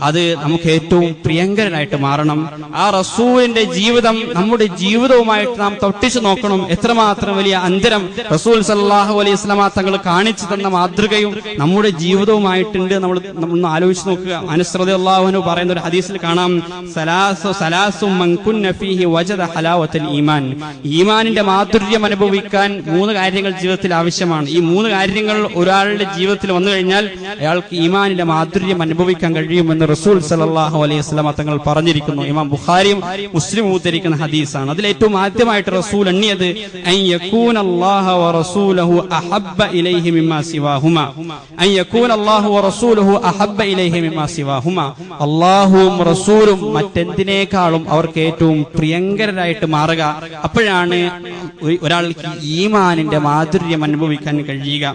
Speaker 1: അത് നമുക്ക് ഏറ്റവും പ്രിയങ്കരനായിട്ട് മാറണം. ആ റസൂലിന്റെ ജീവിതം നമ്മുടെ ജീവിതവുമായിട്ട് നാം തൊട്ടിച്ചു നോക്കണം. എത്രമാത്രം വലിയ അന്തരം റസൂൽ സല്ലല്ലാഹു അലൈഹി വസല്ലം തങ്ങൾ കാണിച്ചു തന്ന മാതൃകയും നമ്മുടെ ജീവിതവുമായിട്ടുണ്ട്. നമ്മൾ ആലോചിച്ച് നോക്കുക. അനസ് റളിയല്ലാഹു അൻഹു പറയുന്ന ഒരു ഹദീസിൽ കാണാം, സലാസു മൻ കുന്ന ഫീഹി വജദ ഹലാവത്തുൽ ഈമാൻ, ഈമാനിന്റെ മാധുര്യം അനുഭവിക്കാൻ 3 കാര്യങ്ങൾ ജീവിതത്തിൽ ആവശ്യമാണ്. ഈ 3 കാര്യങ്ങൾ ഒരാളുടെ ജീവിതത്തിൽ വന്നു കഴിഞ്ഞാൽ അയാൾക്ക് ഈമാനിന്റെ മാധുര്യം അനുഭവിക്കാൻ കഴിയുമെന്ന് റസൂൽ സല്ലല്ലാഹു അലൈഹി വസല്ലം തങ്ങൾ പറഞ്ഞിരിക്കുന്നു. ഇമാം ബുഖാരിയും മുസ്ലിമും ഉദ്ധരിക്കുന്ന ഹദീസാണ്. അതിൽ ഏറ്റവും ആദ്യമായിട്ട് റസൂൽ എണ്ണിയത് അൻ യകൂന അല്ലാഹ വ റസൂലുഹു അഹബ്ബ ഇലൈഹി മിമ്മാ സിവാഹുമാ, അൻ യകൂന അല്ലാഹു വ റസൂലുഹു അഹബ്ബ ഇലൈഹി മിമ്മാ സിവാഹുമാ, അല്ലാഹുവും റസൂലും മറ്റെന്തിനേക്കാളും അവർക്ക് ഏറ്റവും പ്രിയങ്കരരായിട്ട് മാറുക. അപ്പോഴാണ് ഒരാൾക്ക് ഈമാനിന്റെ മാധുര്യം അനുഭവിക്കാൻ കഴിയുക.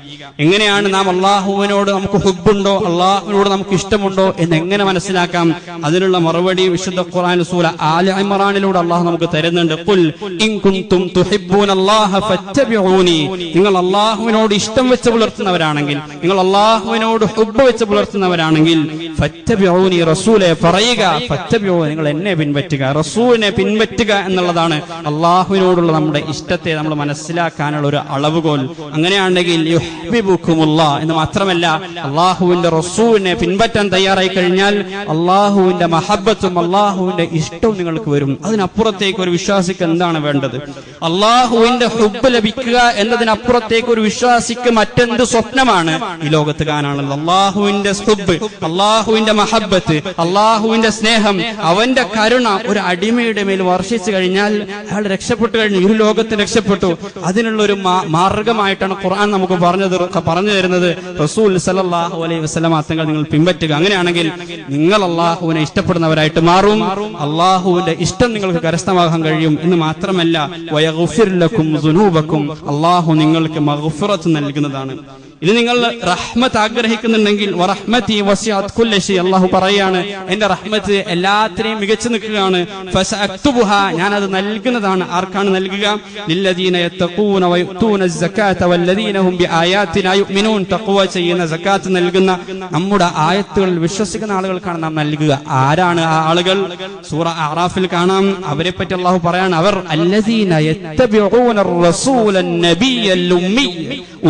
Speaker 1: എങ്ങനെയാണ് നാം അല്ലാഹുവിനോട് നമുക്ക് ഹുബ്ബുണ്ടോ, അല്ലാഹുവിനോട് നമുക്ക് ഇഷ്ടമുണ്ടോ എന്ന് എങ്ങനെ മനസ്സിലാക്കാം? അതിനുള്ള മറുപടി വിശുദ്ധ ഖുർആൻ സൂറ ആല ഇംറാനിലൂടെ അല്ലാഹു നമുക്ക് തരുന്നുണ്ട്. ഖുൽ ഇൻ കുൻതും തുഹിബ്ബൂനല്ലാഹ ഫത്തബിഊനി, നിങ്ങൾ അല്ലാഹുവിനോട് ഇഷ്ടം വെച്ച് പുലർത്തുന്നവരാണെങ്കിൽ, നിങ്ങൾ അല്ലാഹുവിനോട് ഹുബ്ബ് വെച്ച് പുലർത്തുന്നവരാണെങ്കിൽ ഫത്തബിഊനി, റസൂലെ പറയുക, ഫത്തബിഊ, നിങ്ങൾ എന്നെ പിൻപറ്റുക, റസൂലിനെ പിൻപറ്റുക എന്നുള്ളതാണ് അല്ലാഹുവിനോടുള്ള നമ്മുടെ ഇഷ്ടത്തെ നമ്മൾ മനസ്സിലാക്കാനുള്ള ഒരു അളവുകോൽ. അങ്ങനെയാണെങ്കിൽ യുഹ്ബിബുക്കുമുല്ലാഹ് എന്ന് മാത്രമല്ല, അല്ലാഹുവിന്റെ റസൂലിനെ പിൻപറ്റാൻ തയ്യാറായി കഴിഞ്ഞാൽ അല്ലാഹുവിന്റെ മഹബ്ബത്തും അല്ലാഹുവിന്റെ ഇഷ്ടവും നിങ്ങൾക്ക് വരും. അതിനപ്പുറത്തേക്ക് ഒരു വിശ്വാസിക്ക് എന്താണ് വേണ്ടത്? അല്ലാഹുവിന്റെ ഹുബ്ബ് ലഭിക്കുക എന്നതിനപ്പുറത്തേക്ക് ഒരു വിശ്വാസിക്ക് മറ്റെന്ത് സ്വപ്നമാണ് ഈ ലോകത്ത് കാണാനുള്ളത്? അള്ളാഹുവിന്റെ ഹുബ്ബ്, അള്ളാഹുവിന്റെ മഹബ്ബത്ത്, അള്ളാഹുവിന്റെ സ്നേഹം, അവന്റെ കരുണ ഒരു അടിമയുടെ മേൽ വർഷിച്ചു കഴിഞ്ഞാൽ അയാൾ രക്ഷപ്പെട്ടു കഴിഞ്ഞു, ഈ ലോകത്ത് രക്ഷപ്പെട്ടു. അതിനുള്ള ഒരു മാർഗമായിട്ടാണ് ഖുർആൻ നമുക്ക് പറഞ്ഞു തരുന്നത്. റസൂൽ സല്ലല്ലാഹു അലൈഹി വസല്ലം തങ്ങൾ നിങ്ങൾ പിൻപറ്റുക. അങ്ങനെയാണെങ്കിൽ നിങ്ങൾ അള്ളാഹുവിനെ ഇഷ്ടപ്പെടുന്നവരായിട്ട് മാറും, അള്ളാഹുവിന്റെ ഇഷ്ടം നിങ്ങൾക്ക് കരസ്ഥമാക്കാൻ കഴിയും. എന്ന് മാത്രമല്ല വയഗ്ഫിർ ലക്കും ദുനൂബക്കും, അള്ളാഹു നിങ്ങൾക്ക് മഗ്ഫിറത്ത് നൽകുന്നതാണ്. ഇത് നിങ്ങൾ റഹ്മത്ത് ആഗ്രഹിക്കുന്നുണ്ടെങ്കിൽ വറഹ്മതി വസിഅത് കുല്ല ശൈ, അല്ലാഹു പറയാണ് എന്റെ റഹ്മത്ത് എല്ലാത്തിനെയും മികച്ചു നിൽക്കുകയാണ്. ഫസഅക്തുബുഹ, ഞാൻ അത് നൽകുന്നതാണ്. ആർക്കാണ് നൽകുക? ലില്ലദീന യത്തഖൂന വയുതൂന അസ്സകാത വല്ലദീന ഹും ബിആയാതിനാ യുഅ്മിനൂൻ. തഖ്വ ചെയ്യുന്ന, സകാത്ത് നൽകുന്ന, നമ്മുടെ ആയത്തുകളിൽ വിശ്വസിക്കുന്ന ആളുകൾക്കാണ് നാം നൽകുക. ആരാണ് ആ ആളുകൾ? സൂറ അറാഫിൽ കാണാം, അവരെ പറ്റി അല്ലാഹു പറയാണ്, അവർ അല്ലദീന യത്തബിഊന അർ-റസൂലൻ നബിയ്യൽ ഉമ്മി,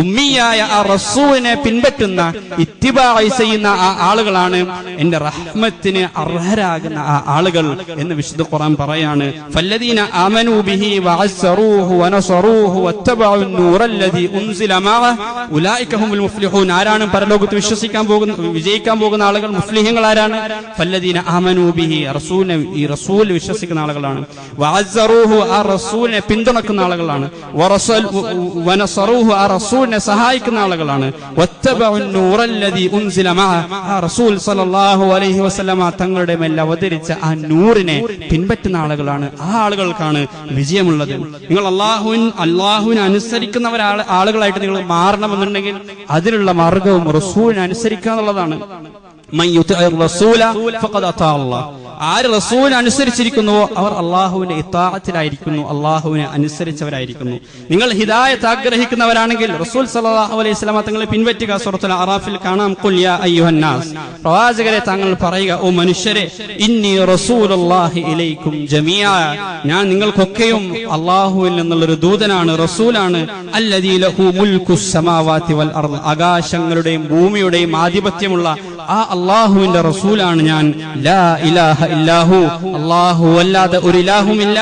Speaker 1: ഉമ്മിയായ ആ റസൂലിനെ പിൻപറ്റുന്ന, ഇത്തിബാഅ് ചെയ്യുന്ന ആ ആളുകളാണ് എന്റെ റഹ്മത്തിന് അർഹരാകുന്ന ആ ആളുകൾ എന്ന് വിശുദ്ധ ഖുർആൻ പറയാണ്. ഫല്ലദീന ആമനൂ ബിഹി വഅസ്സറൂഹു വനസറൂഹു വത്തബഉ അൻ-നൂറല്ലദീ ഉൻസില മഅഹു ഉലൈക ഹുമുൽ മുഫ്ലിഹൂൻ. ആരാണ് പരലോകത്ത് വിജയിക്കാൻ പോകുന്ന ആളുകൾ? മുഫ്ലിഹീങ്ങൾ ആരാണ്? ഫല്ലദീന ആമനൂ ബിഹി, റസൂലിനെ, ഈ റസൂൽ വിശ്വസിക്കുന്ന ആളുകളാണ്. വഅസ്സറൂഹു, ആ റസൂലിനെ പിന്തുണക്കുന്ന ആളുകളാണ്. വനസറൂഹു, ആ റസൂലിനെ സഹായിക്കുന്ന ആളുകളാണ്. വത്തബഉ അൻ-നൂറല്ലദീ ഉൻസില മഅഹു, ആ റസൂൽ സല്ലല്ലാഹു അലൈഹി വസല്ലമ തങ്ങളുടെ മേൽ അവതരിച്ച ആ നൂറിനെ പിൻപറ്റുന്ന ആളുകളാണ്. ആ ആളുകൾക്കാണ് വിജയമുള്ളത്. നിങ്ങൾ അള്ളാഹുവിനെ അനുസരിക്കുന്ന ആളുകളായിട്ട് നിങ്ങൾ മാറണമെന്നുണ്ടെങ്കിൽ അതിനുള്ള മാർഗവും റസൂലിനെ അനുസരിക്കുക എന്നുള്ളതാണ്. മൻ യുതിഇർ റസൂല ഫഖദ് അതാ അല്ലാഹ്. ആര് റസൂൽ അനുസരിച്ചിരിക്കുന്നുവോ അവർ അള്ളാഹുവിന്റെ ഇത്താഅത്തിലായിരിക്കുന്നു, അള്ളാഹുവിനെ അനുസരിച്ചവരായിരിക്കുന്നു. നിങ്ങൾ ഹിദായത്ത് ആഗ്രഹിക്കുന്നവരാണെങ്കിൽ റസൂൽ സല്ലല്ലാഹു അലൈഹി വസല്ലം തങ്ങളെ പിൻപറ്റുക. സൂറത്തുൽ അറാഫിൽ കാണാം, ഖുൽ യാ അയ്യുഹന്നാസ്, പ്രവാചകരെ താങ്കൾ പറയുക, ഓ മനുഷ്യരെ, ഇന്നി റസൂലുള്ളാഹി ഇലൈക്കും ജമീഅ, ഞാൻ നിങ്ങൾക്കൊക്കെയും അള്ളാഹുവിൽ നിന്നുള്ളൊരു ദൂതനാണ്, റസൂലാണ്. അല്ലദീ ലഹു മുൽക്കുസ് സമാവാതി വൽ അർദ്, ആകാശങ്ങളുടെയും ഭൂമിയുടെയും ആധിപത്യമുള്ള ആ അള്ളാഹുവിന്റെ റസൂലാണ് ഞാൻ. ലാ ഇലാഹ ഇല്ലാഹു, അല്ലാഹു അല്ലാതെ ഒരു ഇലാഹുമില്ല.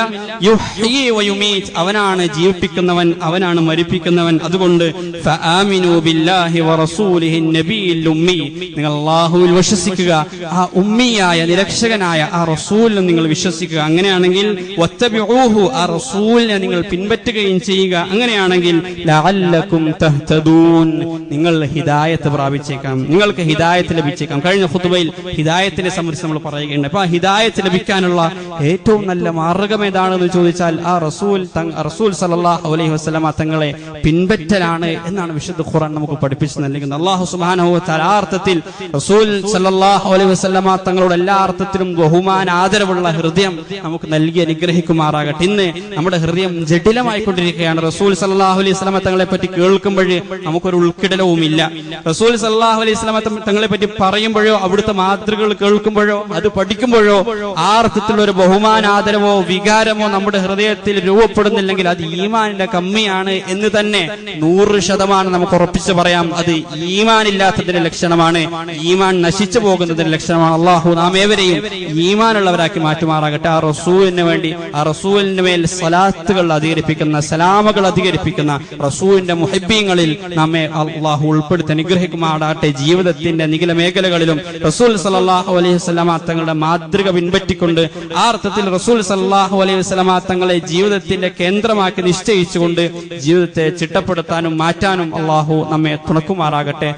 Speaker 1: യുഹ്യി വയുമീത്, അവനാണ് ജീവിപ്പിക്കുന്നവൻ, അവനാണ് മരിപ്പിക്കുന്നവൻ. അതുകൊണ്ട് ഫആമിനൂ ബില്ലാഹി വറസൂലിഹി നബിയിൽ ഉമ്മി, നിങ്ങൾ അല്ലാഹുവിൽ വിശ്വസിക്കുക, ആ ഉമ്മിയായ നിരക്ഷകനായ ആ റസൂലിനെ നിങ്ങൾ വിശ്വസിക്കുക. അങ്ങനെയാണെങ്കിൽ വത്തബിഊഹു, ആ റസൂലിനെ നിങ്ങൾ പിൻപറ്റുകയും ചെയ്യുക. അങ്ങനെയാണെങ്കിൽ ലഅല്ലകും തഹ്തദൂൻ, നിങ്ങൾ ഹിദായത്ത് പ്രാപിച്ചേക്കാം, നിങ്ങൾക്ക് ഹിദായത്ത് ലഭിച്ചേക്കാം. കഴിഞ്ഞ ഖുതുബയിൽ ഹിദായത്തിനെ സംബന്ധിച്ച് നമ്മൾ പറയുകയുണ്ട്. അപ്പൊ ആ ഹിദായത്ത് ലഭിക്കാനുള്ള ഏറ്റവും നല്ല മാർഗം ഏതാണെന്ന് ചോദിച്ചാൽ ആ റസൂൽ സല്ലല്ലാഹു അലൈഹി വസല്ലമ തങ്ങളെ പിൻപറ്റലാണ് എന്നാണ് വിശുദ്ധ ഖുർആൻ നമുക്ക് പഠിപ്പിച്ചു നൽകുന്നത്. അല്ലാഹു സുബ്ഹാനഹു വ തആല ആ അർത്ഥത്തിൽ റസൂൽ സല്ലല്ലാഹു അലൈഹി വസല്ലമ തങ്ങളോട് എല്ലാ അർത്ഥത്തിലും ബഹുമാന ആദരവുള്ള ഹൃദയം നമുക്ക് നൽകി അനുഗ്രഹിക്കുമാറാകട്ടെ. ഇന്ന് നമ്മുടെ ഹൃദയം ജഡിലമായിക്കൊണ്ടിരിക്കുകയാണ്. റസൂൽ സല്ലല്ലാഹു അലൈഹി വസല്ലമ തങ്ങളെ പറ്റി കേൾക്കുമ്പോഴേ നമുക്കൊരു ഉൾക്കിടലവുമില്ല. റസൂൽ സല്ലല്ലാഹു അലൈഹി വസല്ലമ തങ്ങളെ പറ്റി പറയുമ്പോഴോ അവിടുത്തെ മാതൃകകൾ കേൾക്കുമ്പോഴോ അത് പഠിക്കുമ്പോഴോ ആ അർത്ഥത്തിലുള്ള ഒരു ബഹുമാനാദരവോ വികാരമോ നമ്മുടെ ഹൃദയത്തിൽ രൂപപ്പെടുന്നില്ലെങ്കിൽ അത് ഈമാനിന്റെ കമ്മിയാണ് എന്ന് തന്നെ 100% നമുക്ക് ഉറപ്പിച്ച് പറയാം. അത് ഈമാനില്ലാത്തതിന്റെ ലക്ഷണമാണ്, ഈമാൻ നശിച്ചു പോകുന്നതിന്റെ ലക്ഷണമാണ്. അള്ളാഹു നാം ഏവരെയും ഈമാനുള്ളവരാക്കി മാറ്റുമാറാകട്ടെ. ആ റസൂലിന് വേണ്ടി, ആ റസൂലിന് മേൽ സലാത്തുകൾ അധികരിപ്പിക്കുന്ന, സലാമകൾ അധികരിപ്പിക്കുന്ന റസൂലിന്റെ മുഹിബ്ബീങ്ങളിൽ നമ്മെ അള്ളാഹു ഉൾപ്പെടുത്തി അനുഗ്രഹിക്കുമാറാകട്ടെ. ജീവിതത്തിന്റെ നിഖില മേഖലകളിലും റസൂൽ സല്ലല്ലാഹു അലൈഹി വസല്ലമ തങ്ങളുടെ മാതൃക പിൻപറ്റിക്കൊണ്ട് ആ അർത്ഥത്തിൽ റസൂൽ സല്ലല്ലാഹു അലൈഹി വസല്ലമ തങ്ങളെ ജീവിതത്തിന്റെ കേന്ദ്രമാക്കി നിശ്ചയിച്ചുകൊണ്ട് ജീവിതത്തെ ചിട്ടപ്പെടുത്താനും മാറ്റാനും അള്ളാഹു നമ്മെ തുണക്കുമാറാകട്ടെ.